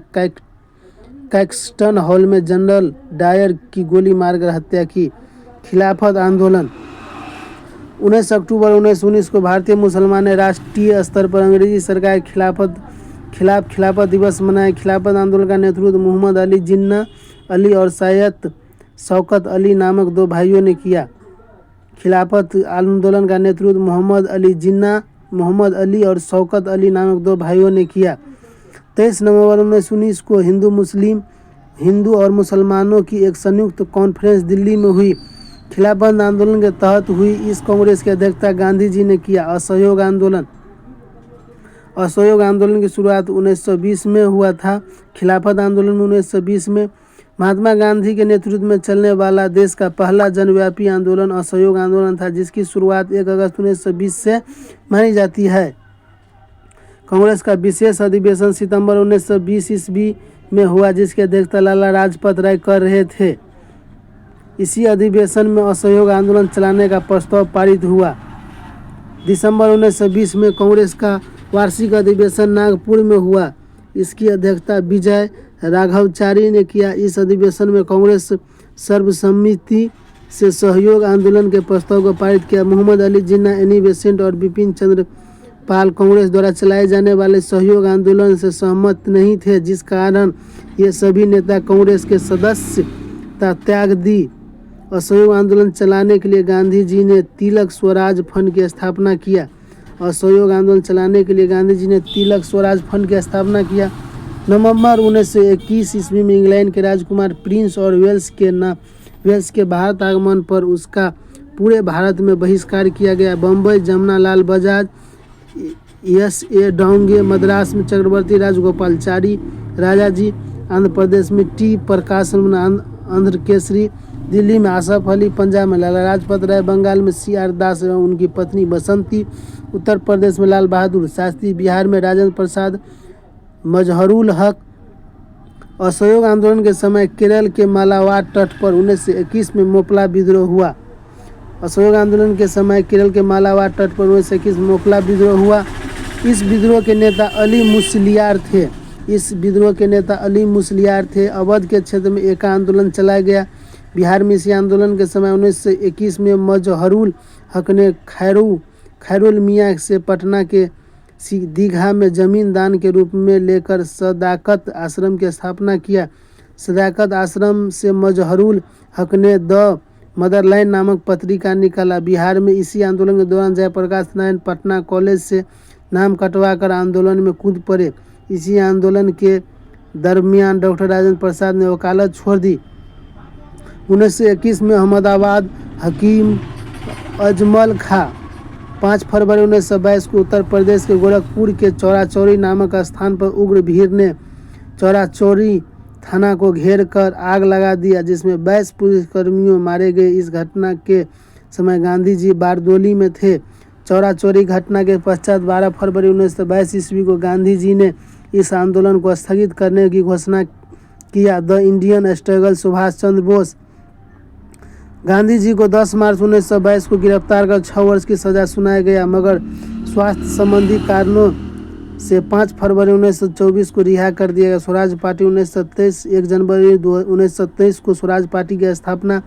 कैक्सटन हॉल में जनरल डायर की गोली मारकर हत्या की। खिलाफत आंदोलन 19 अक्टूबर 1919 को भारतीय मुसलमान ने राष्ट्रीय स्तर पर अंग्रेजी सरकार के खिलाफ खिलाफत दिवस मनाया। खिलाफत आंदोलन का नेतृत्व मोहम्मद अली जिन्ना अली और सैयद शौकत अली नामक 2 भाइयों ने किया। खिलाफत आंदोलन का नेतृत्व मोहम्मद अली और शौकत अली नामक 2 भाइयों ने किया। 23 नवंबर 1919 को हिंदू और मुसलमानों की एक संयुक्त कॉन्फ्रेंस दिल्ली में हुई। खिलाफत आंदोलन के तहत हुई इस कांग्रेस की अध्यक्षता गांधी जी ने किया। असहयोग आंदोलन की शुरुआत 1920 में हुआ था। खिलाफत आंदोलन 1920 में महात्मा गांधी के नेतृत्व में चलने वाला देश का पहला जनव्यापी आंदोलन असहयोग आंदोलन था, जिसकी शुरुआत 1 अगस्त 1920 से मानी जाती है। कांग्रेस का विशेष अधिवेशन सितंबर 1920 ईस्वी में हुआ, जिसकी अध्यक्षता लाला लाजपत राय कर रहे थे। इसी अधिवेशन में असहयोग आंदोलन चलाने का प्रस्ताव पारित हुआ। दिसंबर 1920 में कांग्रेस का वार्षिक अधिवेशन नागपुर में हुआ। इसकी अध्यक्षता विजय राघवचारी ने किया। इस अधिवेशन में कांग्रेस सर्वसम्मति से सहयोग आंदोलन के प्रस्ताव को पारित किया। मोहम्मद अली जिन्ना, एनी बेसेंट और बिपिन चंद्र पाल कांग्रेस द्वारा चलाए जाने वाले सहयोग आंदोलन से सहमत नहीं थे, जिस कारण ये सभी नेता कांग्रेस के सदस्यता त्याग दी। असहयोग आंदोलन चलाने के लिए गांधी जी ने तिलक स्वराज फंड की स्थापना किया। नवंबर 1921 ईस्वी में इंग्लैंड के राजकुमार प्रिंस और वेल्स के भारत आगमन पर उसका पूरे भारत में बहिष्कार किया गया। बम्बई जमनालाल बजाज, S.A. डांगे, मद्रास में चक्रवर्ती राजगोपालचारी राजाजी, आंध्र प्रदेश में टी प्रकाशन आंध्र केसरी, दिल्ली में आसफ अली, पंजाब में लाला लाजपत राय, बंगाल में C.R. दास एवं उनकी पत्नी बसंती, उत्तर प्रदेश में लाल बहादुर शास्त्री, बिहार में राजेंद्र प्रसाद, मजहरुल हक। असहयोग आंदोलन के समय केरल के मालाबार तट पर 1921 में मोपला विद्रोह हुआ। इस विद्रोह के नेता अली मुसलियार थे। अवध के क्षेत्र में एका आंदोलन चलाया गया। बिहार में इसी आंदोलन के समय 1921 में मजहरुल हक ने खैरुल मियाँ से पटना के दीघा में जमीन दान के रूप में लेकर सदाकत आश्रम की स्थापना किया। सदाकत आश्रम से मजहरुल हक ने द मदरलैंड नामक पत्रिका निकाला। बिहार में इसी आंदोलन के दौरान जयप्रकाश नारायण पटना कॉलेज से नाम कटवाकर आंदोलन में कूद पड़े। इसी आंदोलन के दरमियान डॉक्टर राजेंद्र प्रसाद ने वकालत छोड़ दी। 1921 में अहमदाबाद हकीम अजमल खां 5 फरवरी 1922 को उत्तर प्रदेश के गोरखपुर के चौराचौरी नामक स्थान पर उग्र भीड़ ने चौराचौरी थाना को घेर कर आग लगा दिया, जिसमें 22 पुलिसकर्मियों मारे गए। इस घटना के समय गांधी जी बारदोली में थे। चौराचौरी घटना के पश्चात 12 फरवरी 1922 ईस्वी को गांधी जी ने इस आंदोलन को स्थगित करने की घोषणा किया। The Indian struggle Subhash Chandra Bose. Gandhi ji को 10 मार्च 1922 को गिरफ्तार कर 6 वर्ष की सजा सुनाया गया, मगर स्वास्थ्य संबंधी कारणों से 5 फरवरी 1924 को रिहा कर दिया गया। स्वराज पार्टी 1927 1 जनवरी 1927 को स्वराज पार्टी की स्थापना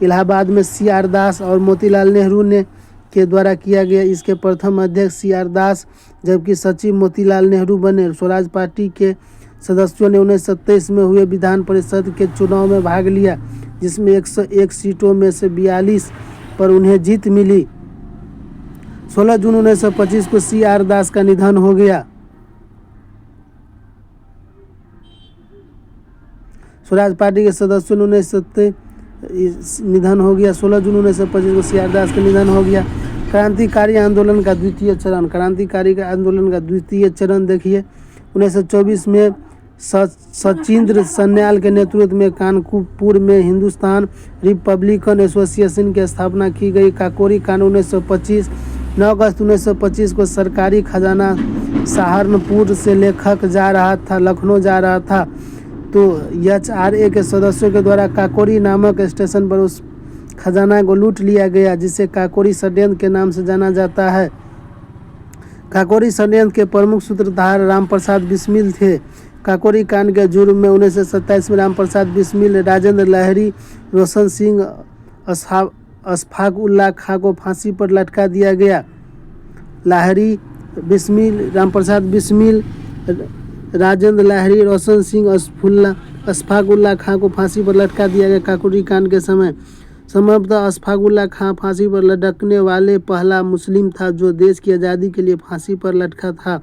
इलाहाबाद में C.R. दास और मोतीलाल नेहरू के द्वारा किया गया। इसके प्रथम अध्यक्ष C.R. दास जबकि सचिव मोतीलाल नेहरू बने। स्वराज पार्टी के सदस्यों ने 1927 में हुए विधान परिषद के चुनाव में भाग लिया, जिसमें 101 सीटों में से 42 पर उन्हें जीत मिली। 16 जून 1925 को C.R. दास का निधन हो गया। स्वराज पार्टी के सदस्यों ने 16 जून 1925 को C.R. दास का निधन हो गया। क्रांतिकारी आंदोलन का द्वितीय चरण, क्रांतिकारी आंदोलन का द्वितीय चरण देखिए 1924 में सचिंद्र सन्याल के नेतृत्व में कानपुर में हिंदुस्तान रिपब्लिकन एसोसिएशन की स्थापना की गई। काकोरी कांड 1925, 9 अगस्त 1925 को सरकारी खजाना सहारनपुर से लेखक जा रहा था, लखनऊ जा रहा था, तो HRA के सदस्यों के द्वारा काकोरी नामक स्टेशन पर उस खजाना को लूट लिया गया, जिसे काकोरी षड्यंत्र के नाम से जाना जाता है। काकोरी षड्यंत्र के प्रमुख सूत्रधार रामप्रसाद बिस्मिल थे। काकोरी कांड के जुर्म में 1927 में रामप्रसाद बिस्मिल, राजेंद्र लाहिड़ी, रोशन सिंह, अशफाक उल्लाह खां को फांसी पर लटका दिया गया। लाहिड़ी, बिस्मिल, रामप्रसाद बिस्मिल, राजेंद्र लाहिड़ी, रोशन सिंह, अशफाक उल्लाह खां को फांसी पर लटका दिया गया। काकोरी कांड के समय संभवतः अशफाक उल्लाह खां फांसी पर लटकने वाले पहला मुस्लिम था जो देश की आज़ादी के लिए फांसी पर लटका था।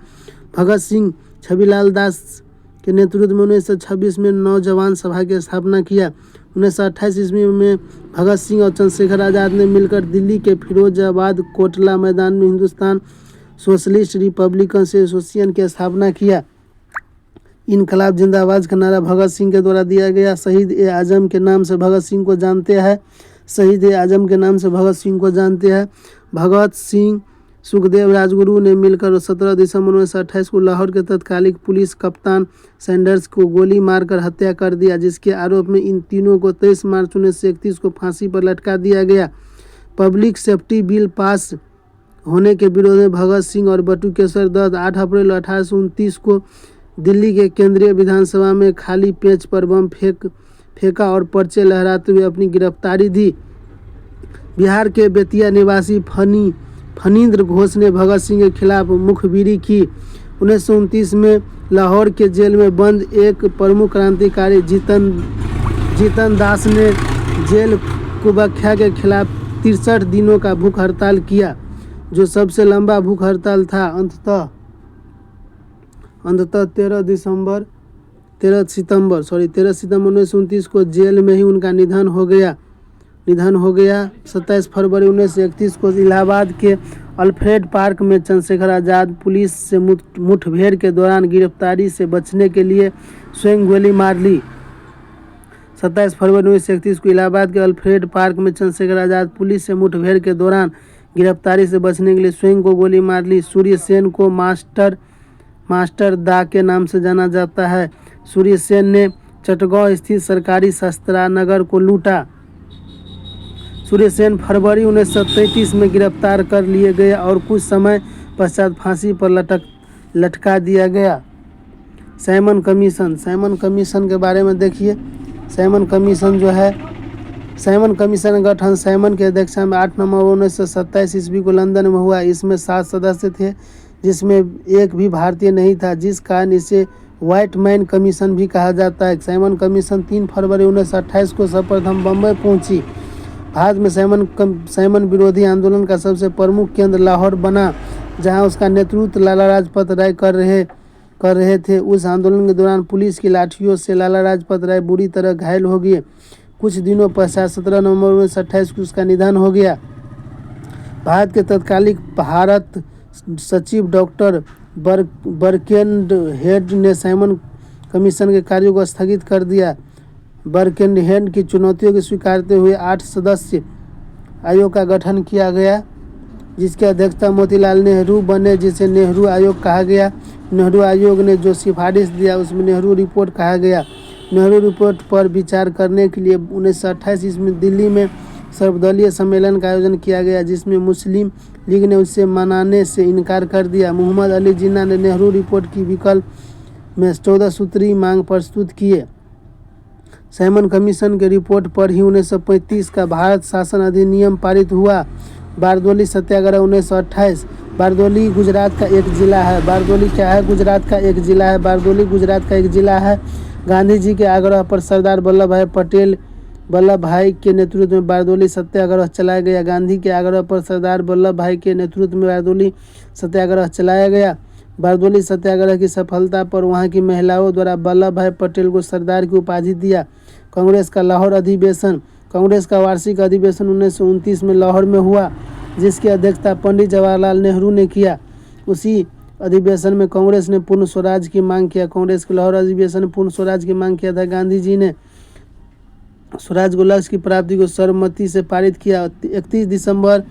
भगत सिंह छबीलाल दास के नेतृत्व में 1926 में नौजवान सभा की स्थापना किया। 1928 ईस्वी में भगत सिंह और चंद्रशेखर आज़ाद ने मिलकर दिल्ली के फिरोजाबाद कोटला मैदान में हिंदुस्तान सोशलिस्ट रिपब्लिकन एसोसिएशन की स्थापना किया। इनकलाब जिंदाबाद का नारा भगत सिंह के द्वारा दिया गया। शहीद ए आजम के नाम से भगत सिंह को जानते हैं। शहीद ए आजम के नाम से भगत सिंह को जानते हैं। भगत सिंह सुखदेव राजगुरु ने मिलकर 17 दिसंबर 1928 को लाहौर के तत्कालीन पुलिस कप्तान सैंडर्स को गोली मारकर हत्या कर दिया, जिसके आरोप में इन तीनों को 23 मार्च 1931 को फांसी पर लटका दिया गया। पब्लिक सेफ्टी बिल पास होने के विरोध में भगत सिंह और बटुकेश्वर दत्त 8 अप्रैल 1829 को दिल्ली के केंद्रीय विधानसभा में खाली पेच पर बम फेंका और पर्चे लहराते हुए अपनी गिरफ्तारी दी। बिहार के बेतिया निवासी फणींद्र घोष ने भगत सिंह के खिलाफ मुखबिरी की। 1929 में लाहौर के जेल में बंद एक प्रमुख क्रांतिकारी जीतन दास ने जेल कुबख्या के खिलाफ 63 दिनों का भूख हड़ताल किया, जो सबसे लंबा भूख हड़ताल था। अंततः 13 सितंबर 1929 को जेल में ही उनका निधन हो गया। 27 फरवरी 1931 को इलाहाबाद के अल्फ्रेड पार्क में चंद्रशेखर आज़ाद पुलिस से मुठभेड़ के दौरान गिरफ्तारी से बचने के लिए स्वयं गोली मार ली। 27 फरवरी 1931 को इलाहाबाद के अल्फ्रेड पार्क में चंद्रशेखर आज़ाद पुलिस से मुठभेड़ के दौरान गिरफ्तारी से बचने के लिए स्वयं को गोली मार ली। सूर्य सेन को मास्टर दा के नाम से जाना जाता है। सूर्य सेन ने चटगांव स्थित सरकारी शस्त्रागार को लूटा। सूर्य सेन फरवरी 1933 में गिरफ्तार कर लिए गए और कुछ समय पश्चात फांसी पर लटका दिया गया। साइमन कमीशन के बारे में देखिए। साइमन कमीशन जो है, साइमन कमीशन का गठन साइमन की अध्यक्षता में 8 नवंबर 1927 ईस्वी को लंदन में हुआ। इसमें 7 सदस्य थे, जिसमें एक भी भारतीय नहीं था, जिस कारण इसे व्हाइट मैन कमीशन भी कहा जाता है। साइमन कमीशन 3 फरवरी 1928 को सर्वप्रथम बम्बई पहुंची। भारत में साइमन विरोधी आंदोलन का सबसे प्रमुख केंद्र लाहौर बना, जहां उसका नेतृत्व लाला लाजपत राय कर रहे थे। उस आंदोलन के दौरान पुलिस की लाठियों से लाला लाजपत राय बुरी तरह घायल हो गए। कुछ दिनों पश्चात 17 नवंबर 1928 को उसका निधन हो गया। भारत के तत्कालीन भारत सचिव डॉक्टर बर्केनहेड ने साइमन कमीशन के कार्यों को स्थगित कर दिया। बर्केनहेड की चुनौतियों को स्वीकारते हुए 8 सदस्य आयोग का गठन किया गया, जिसकी अध्यक्षता मोतीलाल नेहरू बने, जिसे नेहरू आयोग कहा गया। नेहरू आयोग ने जो सिफारिश दिया उसमें नेहरू रिपोर्ट कहा गया। नेहरू रिपोर्ट पर विचार करने के लिए 1928 ईस्वी में दिल्ली में सर्वदलीय सम्मेलन का आयोजन किया गया, जिसमें मुस्लिम लीग ने उसे मनाने से इनकार कर दिया। मोहम्मद अली जिन्ना ने नेहरू रिपोर्ट की विकल्प में 14 सूत्री मांग प्रस्तुत किए। साइमन कमीशन के रिपोर्ट पर ही 1935 का भारत शासन अधिनियम पारित हुआ। बारदोली सत्याग्रह 1928। बारदोली गुजरात का एक जिला है। बारदोली क्या है? गुजरात का एक जिला है। बारदोली गुजरात का एक जिला है। गांधी जी के आग्रह पर सरदार वल्लभ भाई के नेतृत्व में बारदोली सत्याग्रह चलाया गया। गांधी के आग्रह पर सरदार वल्लभ भाई के नेतृत्व में बारदोली सत्याग्रह चलाया गया। बारदोली सत्याग्रह की सफलता पर वहां की महिलाओं द्वारा वल्लभ भाई पटेल को सरदार की उपाधि दिया। कांग्रेस का लाहौर अधिवेशन। कांग्रेस का वार्षिक अधिवेशन 1929 में लाहौर में हुआ। जिसकी अध्यक्षता पंडित जवाहरलाल नेहरू ने किया। उसी अधिवेशन में कांग्रेस ने पूर्ण स्वराज की मांग किया। कांग्रेस के लाहौर अधिवेशन में पूर्ण स्वराज की मांग किया था। गांधी जी ने स्वराज को लक्ष्य की प्राप्ति को सर्वमति से पारित किया। 31 दिसंबर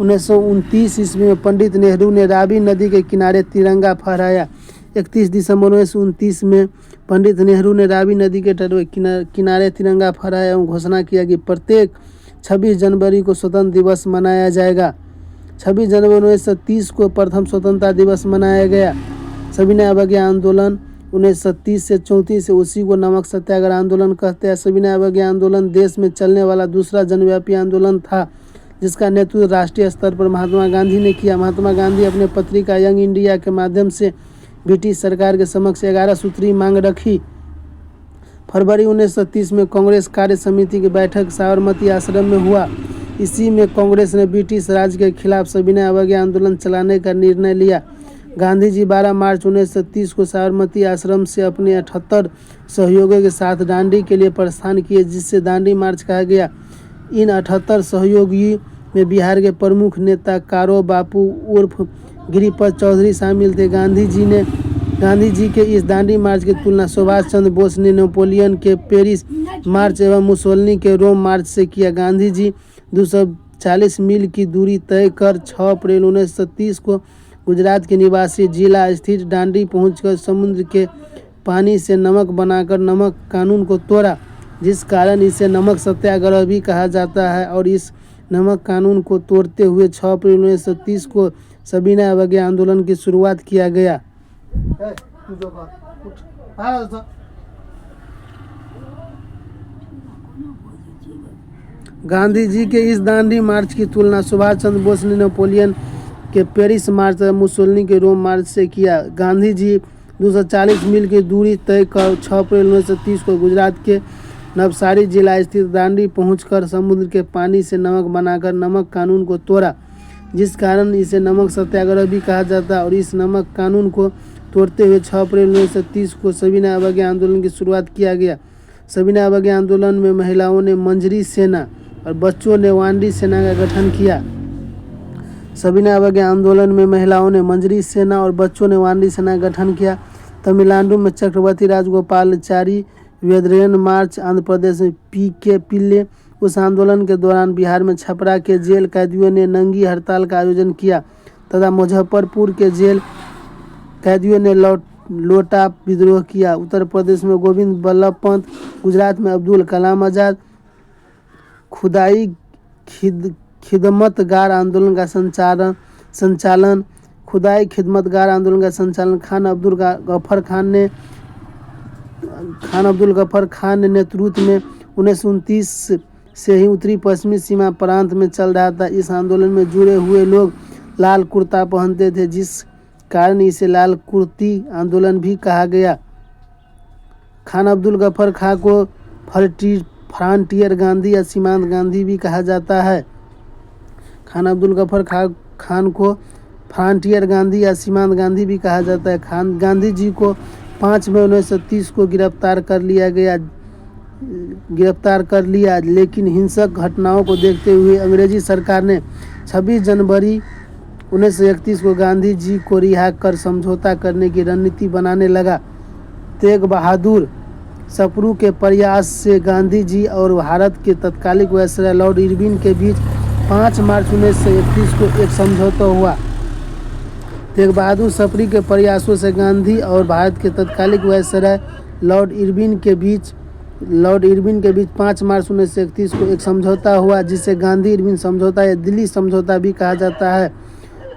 1929 ईस्वी में पंडित नेहरू ने रावी नदी के किनारे तिरंगा फहराया। 31 दिसंबर 1929 में पंडित नेहरू ने रावी नदी के किनारे तिरंगा फहराया एवं घोषणा किया कि प्रत्येक 26 जनवरी को स्वतंत्रता दिवस मनाया जाएगा। 26 जनवरी 1930 को प्रथम स्वतंत्रता दिवस मनाया गया। सविनय अवज्ञा आंदोलन 1930 से 34 से उसी को नमक सत्याग्रह आंदोलन कहते हैं। सविनय अवज्ञा आंदोलन देश में चलने वाला दूसरा जनव्यापी आंदोलन था, जिसका नेतृत्व राष्ट्रीय स्तर पर महात्मा गांधी ने किया। महात्मा गांधी अपने पत्रिका यंग इंडिया के माध्यम से ब्रिटिश सरकार के समक्ष 11 सूत्री मांग रखी। फरवरी 1930 में कांग्रेस कार्य समिति की बैठक साबरमती आश्रम में हुआ। इसी में कांग्रेस ने ब्रिटिश राज के खिलाफ सविनय अवज्ञा आंदोलन चलाने का निर्णय लिया। गांधी जी 12 मार्च 1930 को साबरमती आश्रम से अपने 78 सहयोगियों के साथ दांडी के लिए प्रस्थान किए, जिससे दांडी मार्च कहा गया। इन 78 सहयोगी में बिहार के प्रमुख नेता कारो बापू उर्फ गिरिपत चौधरी शामिल थे। गांधी जी के इस दांडी मार्च की तुलना सुभाष चंद्र बोस ने नेपोलियन के पेरिस मार्च एवं मुसोलिनी के रोम मार्च से किया। गांधी जी 240 मील की दूरी तय कर 6 अप्रैल 1930 को गुजरात के निवासी जिला स्थित दांडी पहुंचकर समुद्र के पानी से नमक बनाकर नमक कानून को तोड़ा, जिस कारण इसे नमक सत्याग्रह भी कहा जाता है। और इस नमक कानून को तोड़ते हुए 6 अप्रैल 1930 को सविनय अवज्ञा आंदोलन की शुरुआत किया गया। गांधी जी के इस दांडी मार्च की तुलना सुभाष चंद्र बोस ने नेपोलियन के पेरिस मार्च और मुसोलिनी के रोम मार्च से किया। गांधी जी 240 मील की दूरी तय कर 6 अप्रैल 1930 को गुजरात के नवसारी जिला स्थित दांडी पहुंचकर समुद्र के पानी से नमक बनाकर नमक कानून को तोड़ा, जिस कारण इसे नमक सत्याग्रह भी कहा जाता है। और इस नमक कानून को तोड़ते हुए 6 अप्रैल 1930 को सविनय अवज्ञा आंदोलन की शुरुआत किया गया। सविनय अवज्ञा आंदोलन में महिलाओं ने मंजरी सेना और बच्चों ने वांडी सेना का गठन किया। सविनय अवज्ञा आंदोलन में महिलाओं ने मंजरी सेना और बच्चों ने वांडी सेना का गठन किया। तमिलनाडु में चक्रवर्ती राजगोपालाचारी वेदरेन मार्च, आंध्र प्रदेश में पी.के. पिल्ले। उस आंदोलन के दौरान बिहार में छपरा के जेल कैदियों ने नंगी हड़ताल का आयोजन किया तथा मुजफ्फरपुर के जेल कैदियों ने लोटा विद्रोह किया। उत्तर प्रदेश में गोविंद बल्लभ पंत, गुजरात में अब्दुल कलाम आज़ाद। खुदाई खिदमतगार आंदोलन का संचालन खुदाई खिदमतगार आंदोलन का संचालन खान अब्दुल गफर खान ने नेतृत्व में 1929 से ही उत्तरी पश्चिमी सीमा प्रांत में चल रहा था। इस आंदोलन में जुड़े हुए लोग लाल कुर्ता पहनते थे, जिस कारण इसे लाल कुर्ती आंदोलन भी कहा गया। खान अब्दुल गफर खान को फ्रंटियर गांधी या सीमांत गांधी भी कहा जाता है। खान अब्दुल गफर खान को फ्रंटियर गांधी या सीमांत गांधी भी कहा जाता है। गांधी जी को 5 मई 1930 को गिरफ्तार कर लिया, लेकिन हिंसक घटनाओं को देखते हुए अंग्रेजी सरकार ने 26 जनवरी 1931 को गांधी जी को रिहा कर समझौता करने की रणनीति बनाने लगा। तेग बहादुर सप्रू के प्रयास से गांधी जी और भारत के तत्कालीन वायसराय लॉर्ड इरविन के बीच 5 मार्च 1931 को एक समझौता हुआ। तेग बहादुर सप्रू के प्रयासों से गांधी और भारत के तत्कालीन वायसराय लॉर्ड इरविन के बीच 5 मार्च 1931 को एक समझौता हुआ, जिसे गांधी इरविन समझौता या दिल्ली समझौता भी कहा जाता है।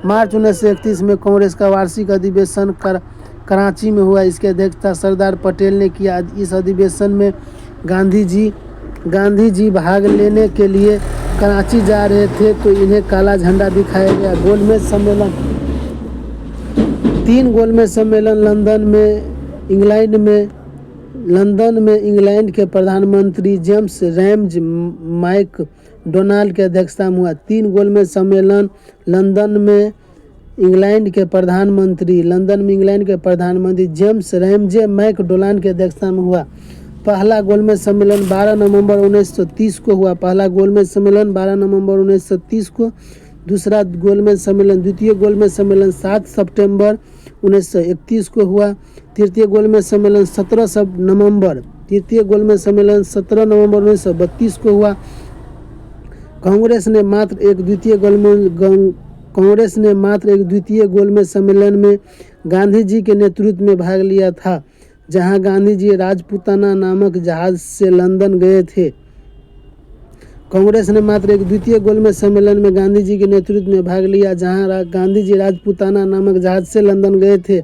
मार्च 1931 में कांग्रेस का वार्षिक अधिवेशन कराची में हुआ। इसकी अध्यक्षता सरदार पटेल ने किया। इस अधिवेशन में गांधी जी भाग लेने के लिए कराची जा रहे थे, तो इन्हें काला झंडा दिखाया गया। गोलमेज सम्मेलन 3 गोलमेज सम्मेलन लंदन में इंग्लैंड के प्रधानमंत्री जेम्स रैमज मैकडोनाल्ड की अध्यक्षता में हुआ। 3 गोलमेज सम्मेलन लंदन में इंग्लैंड के प्रधानमंत्री जेम्स रैमजे मैकडोनाल्ड की अध्यक्षता में हुआ। पहला गोलमेज सम्मेलन 12 नवंबर 1930 को हुआ। दूसरा गोलमेज सम्मेलन, द्वितीय गोलमेज सम्मेलन 7 सितंबर 1931 को हुआ। तृतीय गोलमेज सम्मेलन 17 नवंबर, तृतीय गोलमेज सम्मेलन 17 नवंबर 1932 को हुआ। कांग्रेस ने मात्र एक द्वितीय गोलमेज सम्मेलन में गांधी जी के नेतृत्व में भाग लिया था, जहां गांधी जी राजपूताना नामक जहाज से लंदन गए थे। कांग्रेस ने मात्र एक द्वितीय गोलमेज सम्मेलन में गांधी जी के नेतृत्व में भाग लिया, जहां गांधी जी राजपूताना नामक जहाज से लंदन गए थे।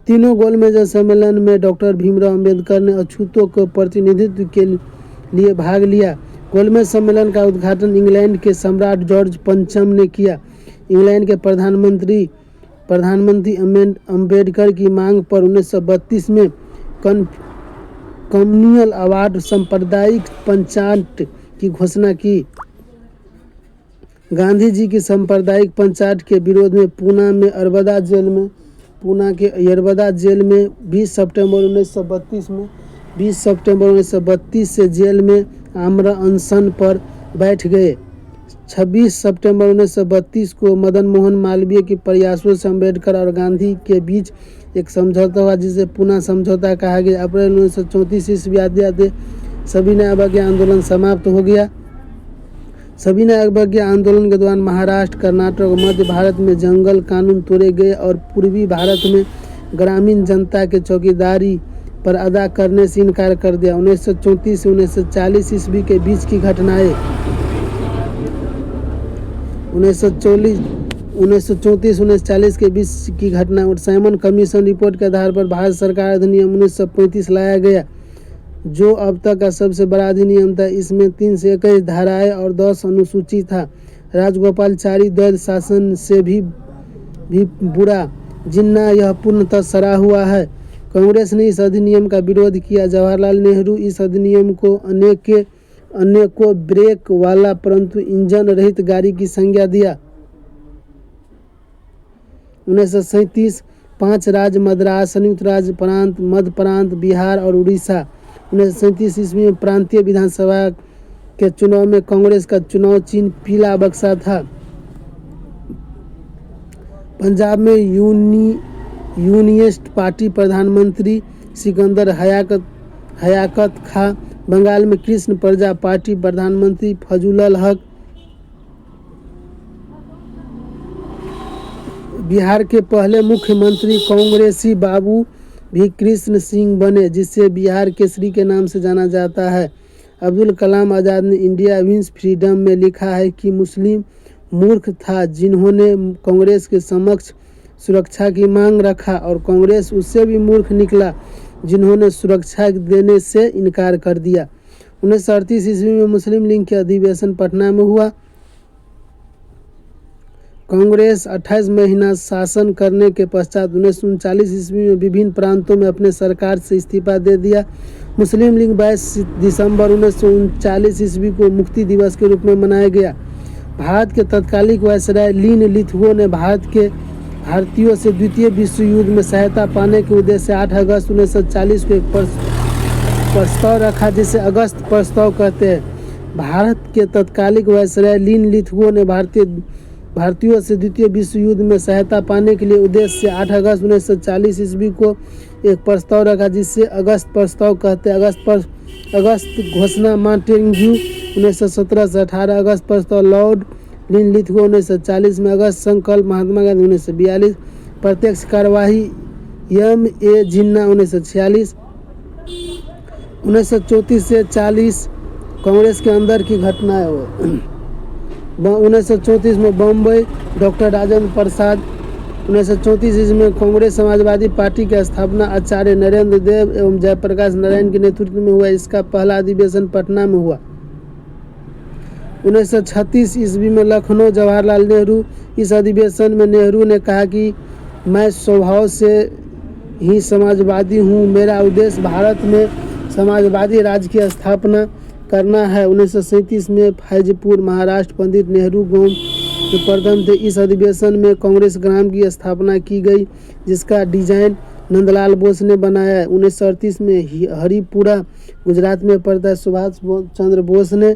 तीनों गोलमेज सम्मेलन में डॉक्टर भीमराव अंबेडकर ने अछूतों को प्रतिनिधित्व के लिए भाग लिया। गोलमेज सम्मेलन का उद्घाटन इंग्लैंड के सम्राट जॉर्ज पंचम ने किया। इंग्लैंड के प्रधानमंत्री अंबेडकर की मांग पर 1932 में कम्युनल अवार्ड सांप्रदायिक पंचायत की घोषणा की। गांधी जी की सांप्रदायिक पंचायत के विरोध में पूना के यरबदा जेल में 20 सितंबर 1932 से जेल में आमरण अनशन पर बैठ गए। 26 सितंबर 1932 को मदन मोहन मालवीय के प्रयासों से अंबेडकर और गांधी के बीच एक समझौता हुआ, जिसे पुनः समझौता कहा गया। अप्रैल 1934 ईस्वी आते सविनय अवज्ञा आंदोलन समाप्त हो गया। सविनय अवज्ञा आंदोलन के दौरान महाराष्ट्र, कर्नाटक और मध्य भारत में जंगल कानून तोड़े गए और पूर्वी भारत में ग्रामीण जनता के चौकीदारी पर अदा करने से इनकार कर दिया। 1934 से 1940 ईस्वी के बीच की घटनाएं। 1934-1940 के बीच की घटना और साइमन कमीशन रिपोर्ट के आधार पर भारत सरकार अधिनियम 1935 लाया गया, जो अब तक का सबसे बड़ा अधिनियम था। इसमें 321 धाराएं और 10 अनुसूची था। राजगोपालाचारी द्वैध शासन से भी बुरा जिन्ना यह पूर्णतः सरा हुआ है। कांग्रेस ने इस अधिनियम का विरोध किया। जवाहरलाल नेहरू इस अधिनियम को अनेकों ब्रेक वाला परंतु इंजन रहित गाड़ी की संज्ञा दिया। 1937 5 राज्य मद्रास, संयुक्त राज्य प्रांत, मध्य प्रांत, बिहार और उड़ीसा। 1937 ईस्वी में प्रांतीय विधानसभा के चुनाव में कांग्रेस का चुनाव चिन्ह पीला बक्सा था। पंजाब में यूनियनिस्ट पार्टी प्रधानमंत्री सिकंदर हयाकत खां, बंगाल में कृष्ण प्रजा पार्टी प्रधानमंत्री फजलुल हक, बिहार के पहले मुख्यमंत्री कांग्रेसी बाबू भी कृष्ण सिंह बने, जिसे बिहार केसरी के नाम से जाना जाता है। अब्दुल कलाम आज़ाद ने इंडिया विंस फ्रीडम में लिखा है कि मुस्लिम मूर्ख था जिन्होंने कांग्रेस के समक्ष सुरक्षा की मांग रखा, और कांग्रेस उससे भी मूर्ख निकला जिन्होंने सुरक्षा देने से इनकार कर दिया। 1938 ईस्वी में मुस्लिम लीग के अधिवेशन पटना में हुआ। कांग्रेस 28 महीना शासन करने के पश्चात 1939 ईस्वी में विभिन्न प्रांतों में अपने सरकार से इस्तीफा दे दिया। मुस्लिम लीग 22 दिसंबर 1939 ईस्वी को मुक्ति दिवस के रूप में मनाया गया। भारत के तत्कालिक वायसराय लिन लिथुओ ने भारतीयों से द्वितीय विश्व युद्ध में सहायता पाने के उद्देश्य से 8 अगस्त 1940 को एक प्रस्ताव रखा, जिसे अगस्त प्रस्ताव कहते हैं। भारत के तत्कालिक वायसराय लिन लिथुओ ने भारतीयों से द्वितीय विश्व युद्ध में सहायता पाने के लिए उद्देश्य से 8 अगस्त 1940 ईस्वी को एक प्रस्ताव रखा, जिसे अगस्त प्रस्ताव कहते हैं। अगस्त घोषणा मॉन्टेग्यू 1917 से 18 अगस्त प्रस्ताव लॉर्ड लिन लिथुओ 1940 में, अगस्त संकल्प महात्मा गांधी 1942, प्रत्यक्ष कार्यवाही M.A. जिन्ना 1946। 1934 से 40 कांग्रेस के अंदर की घटनाएं हो। 1934 में बम्बई डॉक्टर राजेंद्र प्रसाद। 1934 ईस्वी में कांग्रेस समाजवादी पार्टी की स्थापना आचार्य नरेंद्र देव एवं जयप्रकाश नारायण के नेतृत्व में हुआ। इसका पहला अधिवेशन पटना में हुआ। 1936 ईस्वी में लखनऊ जवाहरलाल नेहरू। इस अधिवेशन में नेहरू ने कहा कि मैं स्वभाव से ही समाजवादी हूँ, मेरा उद्देश्य भारत में समाजवादी राज्य की स्थापना करना है। 1937 में फैजपुर महाराष्ट्र पंडित नेहरू गांव के प्रथम थे। इस अधिवेशन में कांग्रेस ग्राम की स्थापना की गई, जिसका डिजाइन नंदलाल बोस ने बनाया। 1938 में हरिपुरा गुजरात में पड़ता है। सुभाष चंद्र बोस ने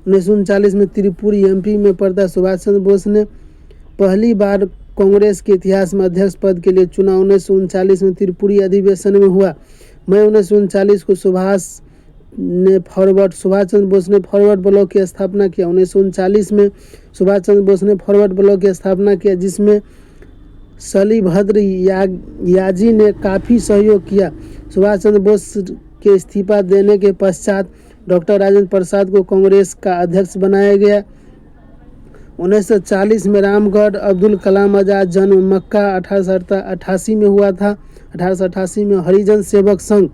1939 में त्रिपुरी एमपी में पड़ता सुभाष चंद्र बोस ने पहली बार कांग्रेस के इतिहास में अध्यक्ष पद के लिए चुना। 1939 में त्रिपुरी अधिवेशन में हुआ। मई 1939 को सुभाष चंद्र बोस ने फॉरवर्ड ब्लॉक की स्थापना किया। 1939 में सुभाष चंद्र बोस ने फॉरवर्ड ब्लॉक की स्थापना किया, जिसमें शलिभद्र याजी ने काफ़ी सहयोग किया। सुभाष चंद्र बोस के इस्तीफा देने के पश्चात डॉक्टर राजेंद्र प्रसाद को कांग्रेस का अध्यक्ष बनाया गया। 1940 में रामगढ़ अब्दुल कलाम आज़ाद जन्म मक्का 1888 में हुआ था। 1888 में हरिजन सेवक संघ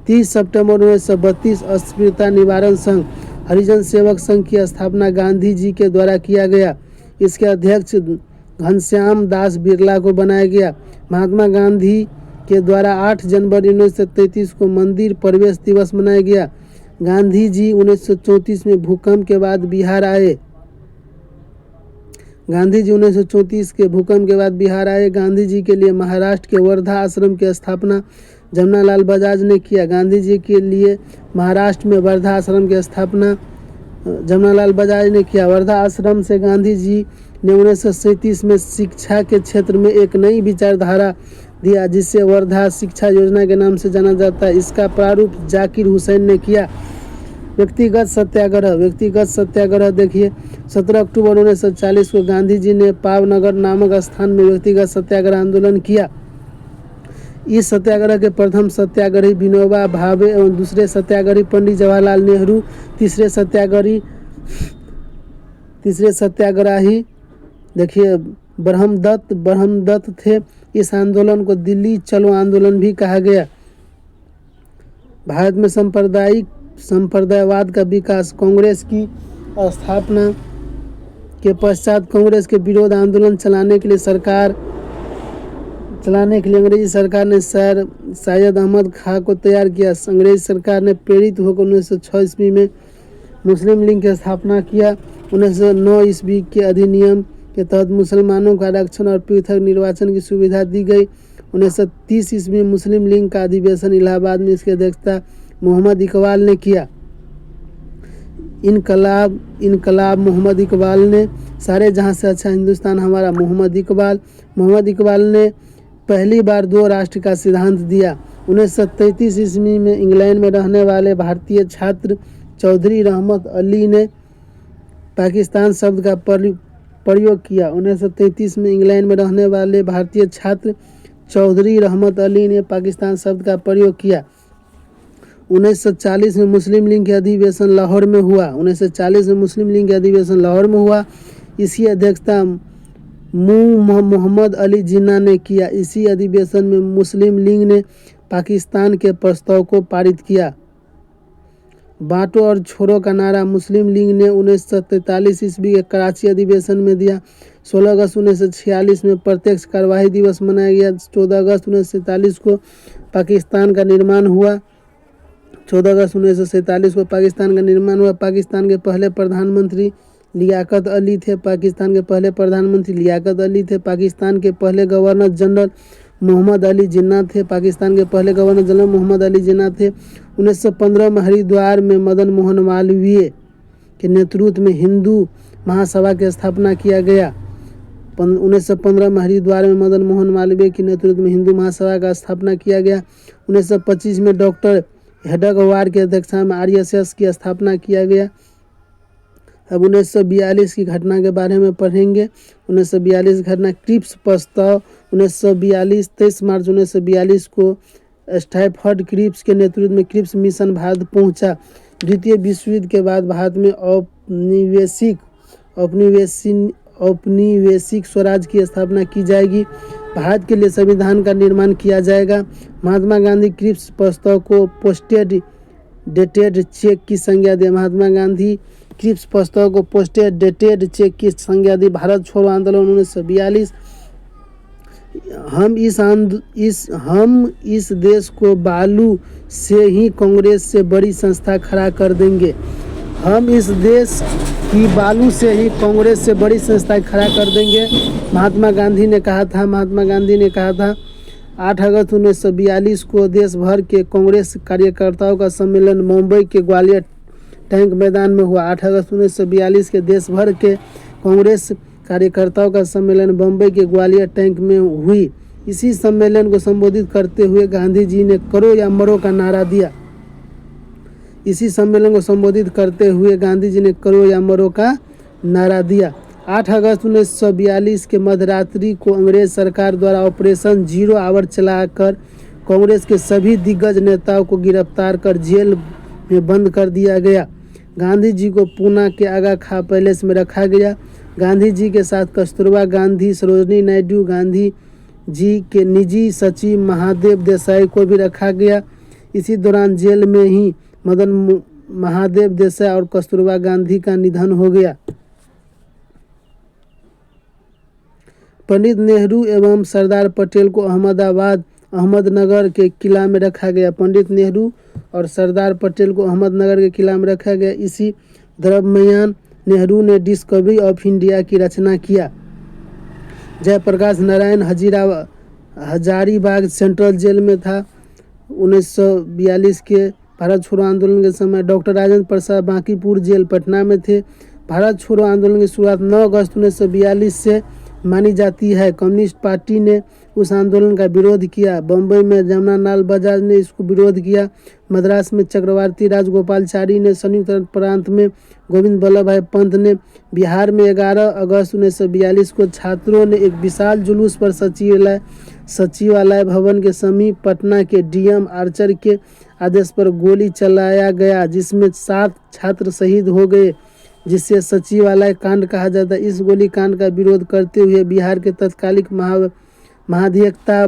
30 सितंबर 1932 अस्पृश्यता निवारण संघ हरिजन सेवक संघ की स्थापना गांधी जी के द्वारा किया गया। इसके अध्यक्ष घनश्याम दास बिरला को बनाया गया। महात्मा गांधी के द्वारा 8 जनवरी 1933 को मंदिर प्रवेश दिवस मनाया गया। गांधी जी 1934 में भूकंप के बाद बिहार आए। गांधी जी के लिए महाराष्ट्र के वर्धा आश्रम की स्थापना जमनालाल बजाज ने किया। गांधी जी के लिए महाराष्ट्र में वर्धा आश्रम की स्थापना जमनालाल बजाज ने किया। वर्धा आश्रम से गांधी जी ने 1937 में शिक्षा के क्षेत्र में एक नई विचारधारा दिया, जिसे वर्धा शिक्षा योजना के नाम से जाना जाता है। इसका प्रारूप जाकिर हुसैन ने किया। व्यक्तिगत सत्याग्रह देखिए, 17 अक्टूबर 1940 को गांधी जी ने पावनगर नामक स्थान में व्यक्तिगत सत्याग्रह आंदोलन किया। इस सत्याग्रह के प्रथम सत्याग्रही विनोबा भावे एवं दूसरे सत्याग्रही पंडित जवाहरलाल नेहरू, तीसरे सत्याग्रही देखिए ब्रह्मदत्त थे। इस आंदोलन को दिल्ली चलो आंदोलन भी कहा गया। भारत में संप्रदायवाद का विकास। कांग्रेस की स्थापना के पश्चात कांग्रेस के विरोध आंदोलन चलाने के लिए अंग्रेजी सरकार ने सर सैयद अहमद खां को तैयार किया। अंग्रेजी सरकार ने प्रेरित होकर 1906 ईस्वी में मुस्लिम लीग की स्थापना किया। 1909 ईस्वी के अधिनियम के तहत मुसलमानों को आरक्षण और पृथक निर्वाचन की सुविधा दी गई। 1930 ईस्वी में मुस्लिम लीग का अधिवेशन इलाहाबाद में, इसकी अध्यक्षता मोहम्मद इकबाल ने किया। इनकलाब मोहम्मद इकबाल ने सारे जहां से अच्छा हिंदुस्तान हमारा। मोहम्मद इकबाल ने पहली बार 2 राष्ट्र का सिद्धांत दिया। 1933 ईस्वी में इंग्लैंड में रहने वाले भारतीय छात्र चौधरी रहमत अली ने पाकिस्तान शब्द का प्रयोग किया। 1933 में इंग्लैंड में रहने वाले भारतीय छात्र चौधरी रहमत अली ने पाकिस्तान शब्द का प्रयोग किया। 1940 में मुस्लिम लीग के अधिवेशन लाहौर में हुआ। इसकी अध्यक्षता मोहम्मद अली जिन्ना ने किया। इसी अधिवेशन में मुस्लिम लीग ने पाकिस्तान के प्रस्ताव को पारित किया। बांटो और छोड़ो का नारा मुस्लिम लीग ने 1943 ईस्वी के कराची अधिवेशन में दिया। 16 अगस्त 1946 में प्रत्यक्ष कार्यवाही दिवस मनाया गया। 14 अगस्त 1947 को पाकिस्तान का निर्माण हुआ। पाकिस्तान के पहले प्रधानमंत्री लियाकत अली थे। पाकिस्तान के पहले गवर्नर जनरल मोहम्मद अली जिन्ना थे। 1915 में हरिद्वार में मदन मोहन मालवीय के नेतृत्व में हिंदू महासभा की स्थापना किया गया। 1915 में हरिद्वार में मदन मोहन मालवीय के नेतृत्व में हिंदू महासभा का स्थापना किया गया। 1925 में डॉक्टर हेडगवार की अध्यक्षता में RSS की स्थापना किया गया। अब 1942 की घटना के बारे में पढ़ेंगे। 1942 घटना क्रिप्स प्रस्ताव 23 मार्च 1942 को स्टैफर्ड क्रिप्स के नेतृत्व में क्रिप्स मिशन भारत पहुंचा। द्वितीय विश्व युद्ध के बाद भारत में औपनिवेशिक स्वराज की स्थापना की जाएगी। भारत के लिए संविधान का निर्माण किया जाएगा। महात्मा गांधी क्रिप्स प्रस्ताव को पोस्टेड डेटेड चेक की संज्ञा दी। भारत छोड़ो आंदोलन 1942। हम इस देश को बालू से ही कांग्रेस से बड़ी संस्था खड़ा कर देंगे। महात्मा गांधी ने कहा था 8 अगस्त 1942 को देश भर के कांग्रेस कार्यकर्ताओं का सम्मेलन मुंबई के ग्वालियर टैंक मैदान में हुआ। 8 अगस्त 1942 के देश भर के कांग्रेस कार्यकर्ताओं का सम्मेलन बम्बई के ग्वालियर टैंक में हुई। इसी सम्मेलन को संबोधित करते हुए गांधी जी ने करो या मरो का नारा दिया। इसी सम्मेलन को संबोधित करते हुए गांधी जी ने करो या मरो का नारा दिया। 8 अगस्त 1942 के मध्यरात्रि को अंग्रेज सरकार द्वारा ऑपरेशन जीरो आवर चलाकर कांग्रेस के सभी दिग्गज नेताओं को गिरफ्तार कर जेल में बंद कर दिया गया। गांधी जी को पूना के आगा खां पैलेस में रखा गया। गांधी जी के साथ कस्तूरबा गांधी, सरोजिनी नायडू, गांधी जी के निजी सचिव महादेव देसाई को भी रखा गया। इसी दौरान जेल में ही मदन महादेव देसाई और कस्तूरबा गांधी का निधन हो गया। पंडित नेहरू एवं सरदार पटेल को अहमदनगर के किला में रखा गया। पंडित नेहरू और सरदार पटेल को अहमदनगर के किला में रखा गया। इसी दरमियान नेहरू ने डिस्कवरी ऑफ इंडिया की रचना किया। जयप्रकाश नारायण हजारीबाग सेंट्रल जेल में था। 1942 के भारत छोड़ो आंदोलन के समय डॉक्टर राजेंद्र प्रसाद बांकीपुर जेल पटना में थे। भारत छोड़ो आंदोलन की शुरुआत 9 अगस्त 1942 से मानी जाती है। कम्युनिस्ट पार्टी ने उस आंदोलन का विरोध किया। बम्बई में जमनालाल बजाज ने इसको विरोध किया। मद्रास में चक्रवर्ती राजगोपालचारी ने, संयुक्त प्रांत में गोविंद वल्लभ भाई पंत ने, बिहार में 11 अगस्त 1942 को छात्रों ने एक विशाल जुलूस पर सचिवालय भवन के समीप पटना के डीएम आर्चर के आदेश पर गोली चलाया गया, जिसमें 7 छात्र शहीद हो गए, जिसे सचिवालय कांड कहा जाता है। इस गोली कांड का विरोध करते हुए बिहार के तत्कालिक महाधिवक्ता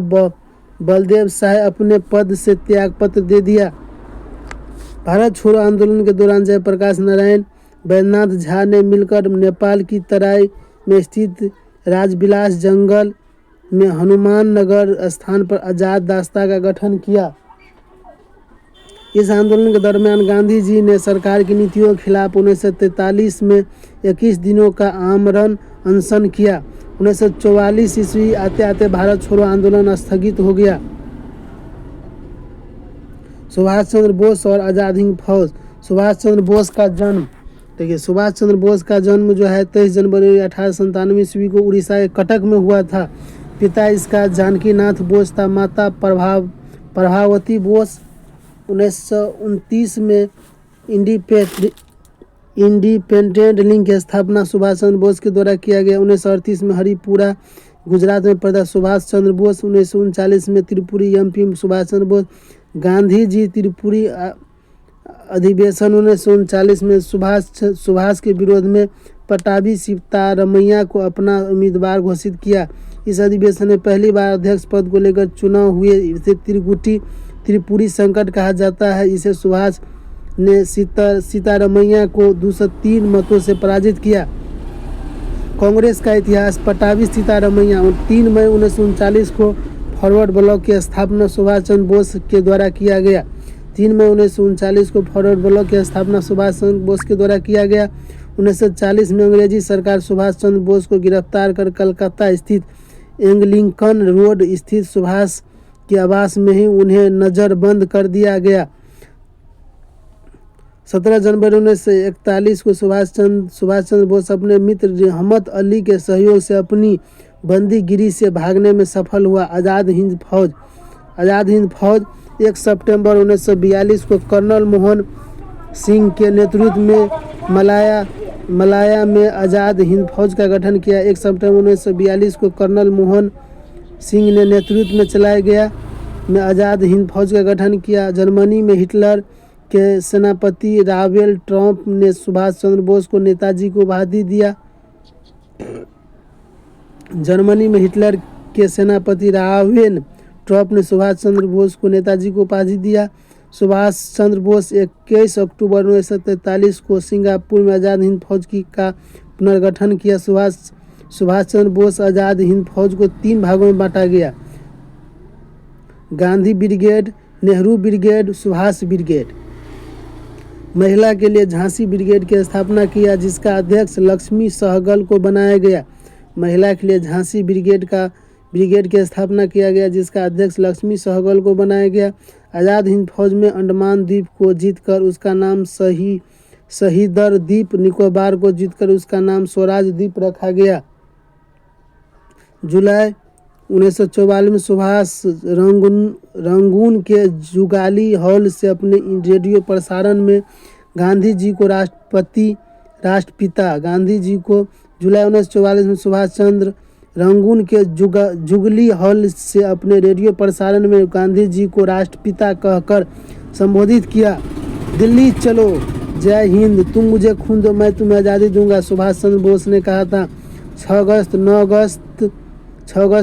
बलदेव शाह अपने पद से त्यागपत्र दे दिया। भारत छोड़ो आंदोलन के दौरान जयप्रकाश नारायण, बैद्यनाथ झा ने मिलकर नेपाल की तराई में स्थित राजविलास जंगल में हनुमान नगर स्थान पर आजाद रास्ता का गठन किया। इस आंदोलन के दरमियान गांधी जी ने सरकार की नीतियों के खिलाफ 1943 में 21 दिनों का आमरण अनशन किया। 1944 ईस्वी आते आते भारत छोड़ो आंदोलन स्थगित हो गया। सुभाष चंद्र बोस और आज़ाद हिंद फौज। सुभाष चंद्र बोस का जन्म, देखिए सुभाष चंद्र बोस का जन्म जो है 23 जनवरी 1897 ईस्वी को उड़ीसा के कटक में हुआ था। पिता इसका जानकीनाथ बोस था, माता प्रभावती बोस। 1929 में इंडिपेंडेंट लिंक की स्थापना सुभाष चंद्र बोस के द्वारा किया गया। 1938 में हरिपुरा गुजरात में पैदा सुभाष चंद्र बोस। 1939 में त्रिपुरी एमपी सुभाष चंद्र बोस। गांधी जी त्रिपुरी अधिवेशन 1939 में सुभाष के विरोध में पट्टाभी सीतारमैया को अपना उम्मीदवार घोषित किया। इस अधिवेशन में पहली बार अध्यक्ष पद को लेकर चुनाव हुए। इसे त्रिपुरी संकट कहा जाता है। इसे सुभाष ने सीतारमैया को 203 मतों से पराजित किया। कांग्रेस का इतिहास। पट्टाभी सीतारमैया। 3 मई 1939 को फॉरवर्ड ब्लॉक की स्थापना सुभाष चंद्र बोस के द्वारा किया गया। 3 मई 1939 को फॉरवर्ड ब्लॉक की स्थापना सुभाष चंद्र बोस के द्वारा किया गया। 1940 में अंग्रेजी सरकार सुभाष चंद्र बोस को गिरफ्तार कर कलकत्ता स्थित एंगलिंकन रोड स्थित सुभाष के आवास में ही उन्हें नज़रबंद कर दिया गया। 17 जनवरी 1941 को सुभाष चंद्र बोस अपने मित्र रहमत अली के सहयोग से अपनी बंदीगिरी से भागने में सफल हुआ। आज़ाद हिंद फौज 1 सितंबर 1942 को कर्नल मोहन सिंह के नेतृत्व में मलाया में आज़ाद हिंद फौज का गठन किया। 1 सितंबर 1942 को कर्नल मोहन सिंह ने नेतृत्व में चलाया गया में आज़ाद हिंद फौज का गठन किया। जर्मनी में हिटलर के सेनापति रावेल ट्रॉप ने सुभाष चंद्र बोस को नेताजी को उपाधि दिया। जर्मनी में हिटलर के सेनापति रावेल ट्रॉप ने सुभाष चंद्र बोस को नेताजी को उपाधि दिया। सुभाष चंद्र बोस 21 अक्टूबर 1943 को सिंगापुर में आज़ाद हिंद फौज का पुनर्गठन किया। सुभाष चंद्र बोस आज़ाद हिंद फौज को 3 भागों में बांटा गया। Gandhi brigade, Nehru brigade, Subhash brigade. महिला के लिए झांसी ब्रिगेड की स्थापना किया, जिसका अध्यक्ष लक्ष्मी सहगल को बनाया गया। महिला के लिए झांसी ब्रिगेड की स्थापना किया गया, जिसका अध्यक्ष लक्ष्मी सहगल को बनाया गया। आज़ाद हिंद फौज में अंडमान द्वीप को जीतकर उसका नाम शहीदर द्वीप निकोबार को जीतकर उसका नाम स्वराज द्वीप रखा गया। जुलाई 1944 में सुभाष रंगून के जुगाली हॉल से अपने रेडियो प्रसारण में गांधी जी को राष्ट्रपिता गांधी जी को जुलाई 1944 में सुभाष चंद्र रंगून के जुगली हॉल से अपने रेडियो प्रसारण में गांधी जी को राष्ट्रपिता कहकर संबोधित किया। दिल्ली चलो, जय हिंद, तुम मुझे खून दो मैं तुम्हें आज़ादी दूंगा, सुभाष चंद्र बोस ने कहा था। 6 अगस्त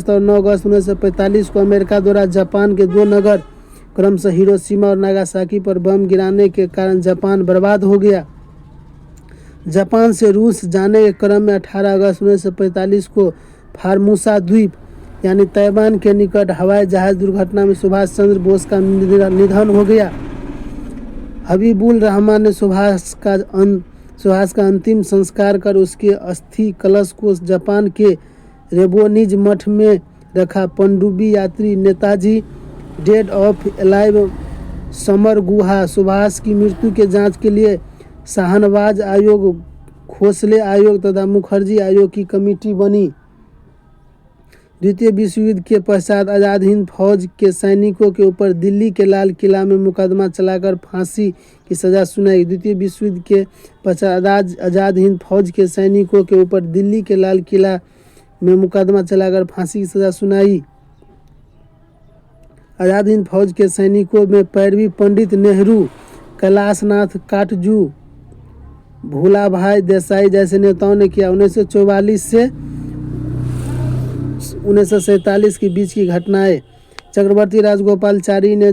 और 9 अगस्त 1945 को अमेरिका द्वारा जापान के 2 नगर क्रमशः हिरोशिमा और नागासाकी पर बम गिराने के कारण जापान बर्बाद हो गया। जापान से रूस जाने के क्रम में 18 अगस्त 1945 को फार्मूसा द्वीप यानी ताइवान के निकट हवाई जहाज दुर्घटना में सुभाष चंद्र बोस का निधन हो गया। हबीबुल रहमान ने सुभाष का अंतिम संस्कार कर उसके अस्थि कलश को जापान के रेबोनिज मठ में रखा। पनडुब्बी यात्री Netaji dead of alive Samar Guha Subhash की मृत्यु के जांच के लिए शाहनवाज आयोग, खोसले आयोग तथा मुखर्जी आयोग की कमेटी बनी। द्वितीय विश्व युद्ध के पश्चात आज़ाद हिंद फौज के सैनिकों के ऊपर दिल्ली के लाल किला में मुकदमा चलाकर फांसी की सज़ा सुनाई। द्वितीय विश्व युद्ध के पश्चात आज़ाद हिंद फौज के सैनिकों के ऊपर दिल्ली के लाल किला में मुकदमा चलाकर फांसी की सज़ा सुनाई। आज़ाद हिंद फौज के सैनिकों में पैरवी पंडित नेहरू, कैलाशनाथ काटजू, भूलाभाई देसाई जैसे नेताओं ने किया। 1944 से 1947 के बीच की घटनाएं। चक्रवर्ती राजगोपालचारी ने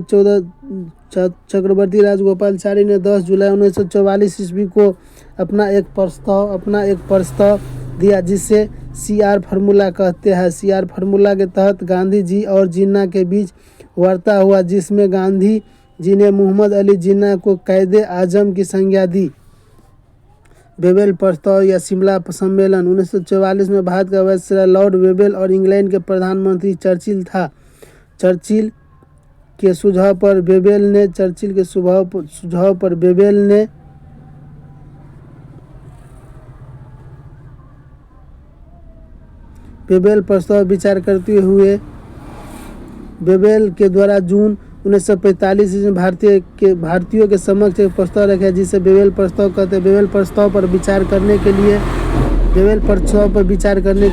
10 जुलाई 1944 ईस्वी को अपना एक प्रस्ताव दिया जिसे CR फार्मूला कहते हैं। CR फार्मूला के तहत गांधी जी और जिन्ना के बीच वार्ता हुआ जिसमें गांधी जी ने मोहम्मद अली जिन्ना को कैदे आजम की संज्ञा दी। वेबल प्रस्ताव या शिमला सम्मेलन। 1944 में भारत का वायसराय लॉर्ड वेबल और इंग्लैंड के प्रधानमंत्री चर्चिल था। चर्चिल के सुझाव पर वेबल ने वेबल प्रस्ताव विचार करते हुए वेबल के द्वारा जून 1945 में भारतीयों के समक्ष एक प्रस्ताव रखा जिसे वेबल प्रस्ताव कहते हैं। वेबल प्रस्ताव पर विचार करने के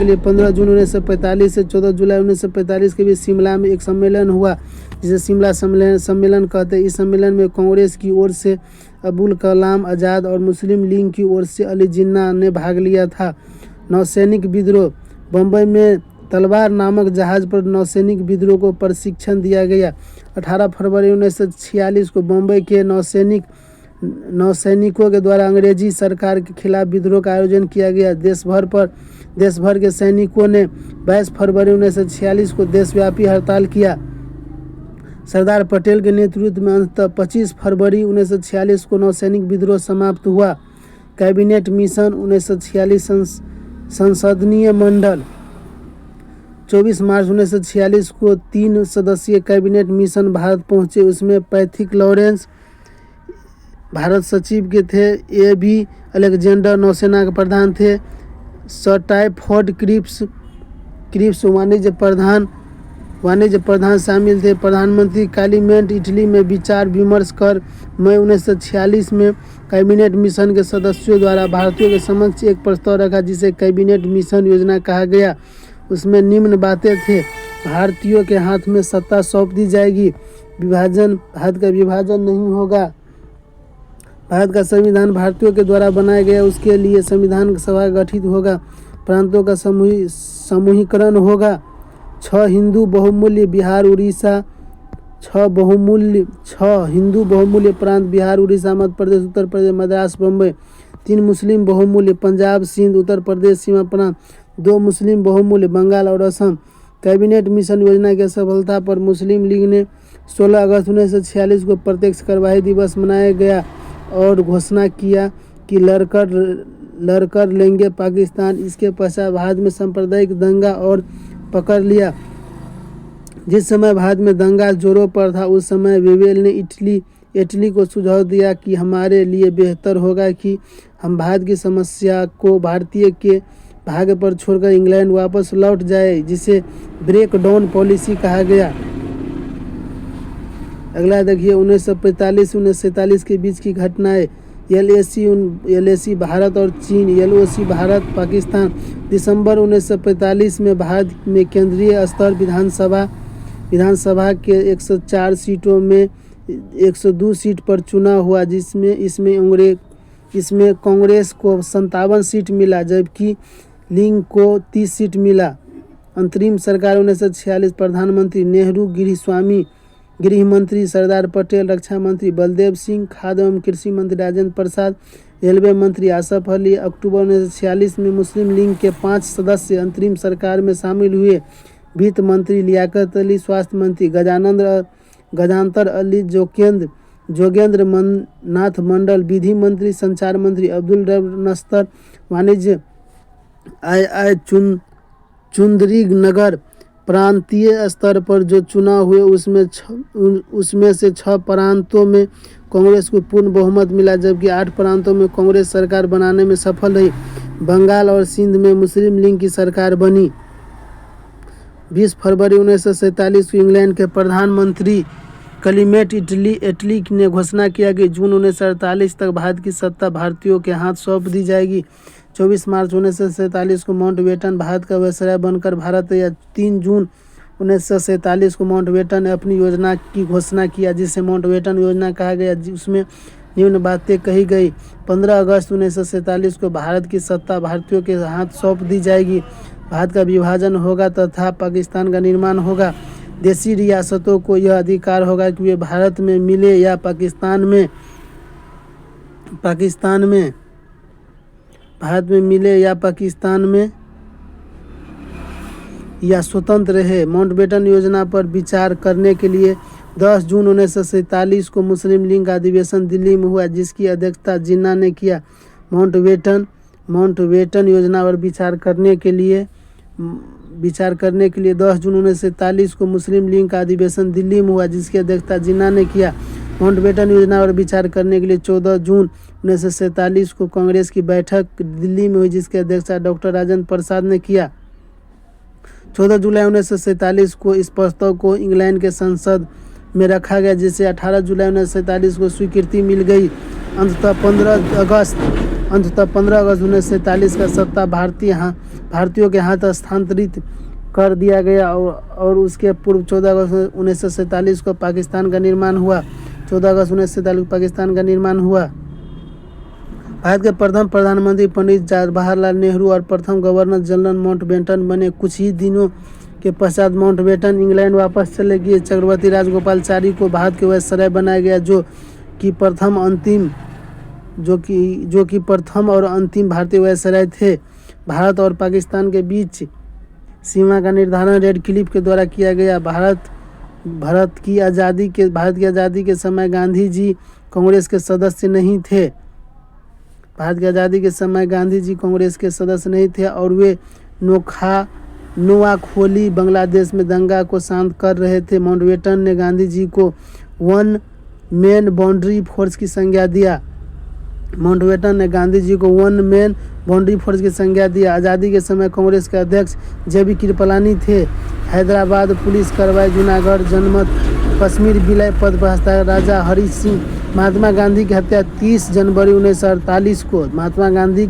लिए 15 जून 1945 से 14 जुलाई 1945 के बीच शिमला में एक सम्मेलन हुआ जिसे शिमला सम्मेलन कहते हैं। इस सम्मेलन में कांग्रेस की ओर से अबुल कलाम आज़ाद और मुस्लिम लीग की ओर से अली जिन्ना ने भाग लिया था। नौसैनिक विद्रोह। बम्बई में तलवार नामक जहाज पर नौसैनिक विद्रोह को प्रशिक्षण दिया गया। 18 फरवरी 1946 को बम्बई के नौसैनिकों के द्वारा अंग्रेजी सरकार के खिलाफ विद्रोह का आयोजन किया गया। देश भर के सैनिकों ने 22 फरवरी 1946 को देशव्यापी हड़ताल किया। सरदार पटेल के नेतृत्व में अंततः 25 फरवरी 1946 को नौसैनिक विद्रोह समाप्त हुआ। कैबिनेट मिशन 1946 संसदीय मंडल। 24 मार्च 1946 को 3 सदस्यीय कैबिनेट मिशन भारत पहुंचे। उसमें पैथिक लॉरेंस भारत सचिव के थे। AB अलेक्जेंडर नौसेना के प्रधान थे। सर टाइफॉइड क्रिप्स वाणिज्य प्रधान शामिल थे। प्रधानमंत्री क्लीमेंट इटली में विचार विमर्श कर मई 1946 में कैबिनेट मिशन के सदस्यों द्वारा भारतीयों के समक्ष एक प्रस्ताव रखा जिसे कैबिनेट मिशन योजना कहा गया। उसमें निम्न बातें थे। भारतीयों के हाथ में सत्ता सौंप दी जाएगी। भारत का विभाजन नहीं होगा। भारत का संविधान भारतीयों के द्वारा बनाया गया, उसके लिए संविधान सभा गठित होगा। प्रांतों का समूहीकरण होगा। 6 हिंदू बहुमूल्य बिहार उड़ीसा 6 हिंदू बहुमूल्य प्रांत बिहार उड़ीसा मध्य प्रदेश उत्तर प्रदेश मद्रास बम्बई। 3 मुस्लिम बहुमूल्य पंजाब सिंध उत्तर प्रदेश सीमा प्रांत। 2 मुस्लिम बहुमूल्य बंगाल और असम। कैबिनेट मिशन योजना की सफलता पर मुस्लिम लीग ने 16 अगस्त 1946 को प्रत्यक्ष कार्यवाही दिवस मनाया गया और घोषणा किया कि लड़कर लेंगे पाकिस्तान। इसके पश्चात भारत में सांप्रदायिक दंगा और पकड़ लिया। जिस समय भारत में दंगा जोरों पर था उस समय वेबल ने इटली को सुझाव दिया कि हमारे लिए बेहतर होगा कि हम भारत की समस्या को भारतीय के भाग्य पर छोड़कर इंग्लैंड वापस लौट जाए, जिसे ब्रेक डाउन पॉलिसी कहा गया। अगला देखिए 1945-1947 के बीच की घटनाएं। LAC भारत और चीन, LOC भारत पाकिस्तान। दिसंबर 1945 में भारत में केंद्रीय स्तर विधानसभा के 104 सीटों में 102 सीट पर चुनाव हुआ, जिसमें इसमें कांग्रेस को 57 सीट मिला जबकि लीग को 30 सीट मिला। अंतरिम सरकार 1946। प्रधानमंत्री नेहरू, गृह मंत्री सरदार पटेल, रक्षा मंत्री बलदेव सिंह, खाद्य एवं कृषि मंत्री राजेंद्र प्रसाद, रेलवे मंत्री आसफ अली। अक्टूबर 1946 में मुस्लिम लीग के 5 सदस्य अंतरिम सरकार में शामिल हुए। वित्त मंत्री लियाकत अली, स्वास्थ्य मंत्री गजानतर अली, जोगेंद्र नाथ मंडल, विधि मंत्री, संचार मंत्री अब्दुल रब नस्तर, वाणिज्य चुंदरी नगर। प्रांतीय स्तर पर जो चुनाव हुए उसमें से 6 प्रांतों में कांग्रेस को पूर्ण बहुमत मिला जबकि 8 प्रांतों में कांग्रेस सरकार बनाने में सफल रही। बंगाल और सिंध में मुस्लिम लीग की सरकार बनी। 20 फरवरी 1947 को इंग्लैंड के प्रधानमंत्री क्लीमेंट एटली ने घोषणा किया कि जून 1948 तक भारत की सत्ता भारतीयों के हाथ सौंप दी जाएगी। 24 मार्च 1947 को माउंटबेटन भारत का वायसराय बनकर भारत या 3 जून 1947 को माउंटबेटन ने अपनी योजना की घोषणा किया, जिसे माउंटबेटन योजना कहा गया। उसमें निम्न बातें कही गई। 15 अगस्त 1947 को भारत की सत्ता भारतीयों के हाथ सौंप दी जाएगी। भारत का विभाजन होगा तथा पाकिस्तान का निर्माण होगा। देशी रियासतों को यह अधिकार होगा कि वे भारत में मिले या पाकिस्तान में या स्वतंत्र रहे। माउंटबेटन योजना पर विचार करने के लिए 10 जून 1947 को मुस्लिम लीग का अधिवेशन दिल्ली में हुआ, जिसकी अध्यक्षता जिन्ना ने किया। माउंटबेटन योजना पर विचार करने के लिए 10 जून 1947 को मुस्लिम लीग का अधिवेशन दिल्ली में हुआ, जिसकी अध्यक्षता जिन्ना ने किया। माउंटबेटन योजना पर विचार करने के लिए 14 जून 1947 को कांग्रेस की बैठक दिल्ली में हुई, जिसकी अध्यक्षता डॉक्टर राजेंद्र प्रसाद ने किया। 14 जुलाई 1947 को इस प्रस्ताव को इंग्लैंड के संसद में रखा गया, जिसे 18 जुलाई 1947 को स्वीकृति मिल गई। अंततः 15 अगस्त 1947 का सत्ता भारतीयों के हाथ हस्तांतरित कर दिया गया और उसके पूर्व 14 अगस्त 1947 को पाकिस्तान का निर्माण हुआ। 14 अगस्त 1947 को पाकिस्तान का निर्माण हुआ। भारत के प्रथम प्रधानमंत्री पंडित जवाहरलाल नेहरू और प्रथम गवर्नर जनरल माउंटबेटन बने। कुछ ही दिनों के पश्चात माउंटबेटन इंग्लैंड वापस चले गए। चक्रवर्ती राजगोपालाचारी को भारत के वायसराय बनाया गया, जो कि प्रथम और अंतिम भारतीय वायसराय थे। भारत और पाकिस्तान के बीच सीमा का निर्धारण रेड क्लिफ के द्वारा किया गया। भारत की आज़ादी के समय गांधी जी कांग्रेस के सदस्य नहीं थे। और वे नोआखोली बांग्लादेश में दंगा को शांत कर रहे थे। माउंटबेटन ने गांधी जी को वन मैन बाउंड्री फोर्स की संज्ञा दिया। आज़ादी के समय कांग्रेस के अध्यक्ष JB कृपलानी थे। हैदराबाद पुलिस कार्रवाई, जूनागढ़ जनमत, कश्मीर विलय, पद पर हस्ताक्षर, राजा हरि सिंह। महात्मा गांधी की हत्या 30 जनवरी 1948 को। महात्मा गांधी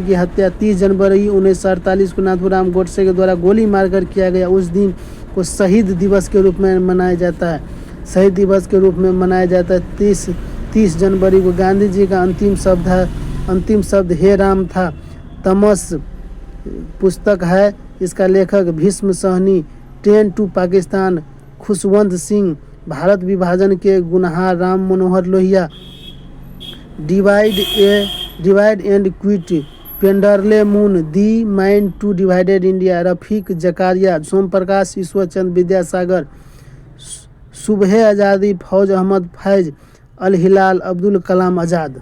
की हत्या 30 जनवरी 1948 को नाथूराम गोडसे के द्वारा गोली मारकर किया गया। उस दिन को शहीद दिवस के रूप में मनाया जाता है। 30 जनवरी को गांधी जी का अंतिम शब्द हे राम था। तमस पुस्तक है, इसका लेखक भीष्म सहनी। Train to Pakistan, Khushwant Singh. भारत विभाजन के गुनहगार Ram Manohar Lohia. Divide and quit, Penderel Moon, the mind to divided India, Rafiq Zakaria, Som Prakash, Ishwarchand Vidyasagar. सुबह आज़ादी, फौज अहमद फैज, अल हिलाल, अब्दुल कलाम आज़ाद।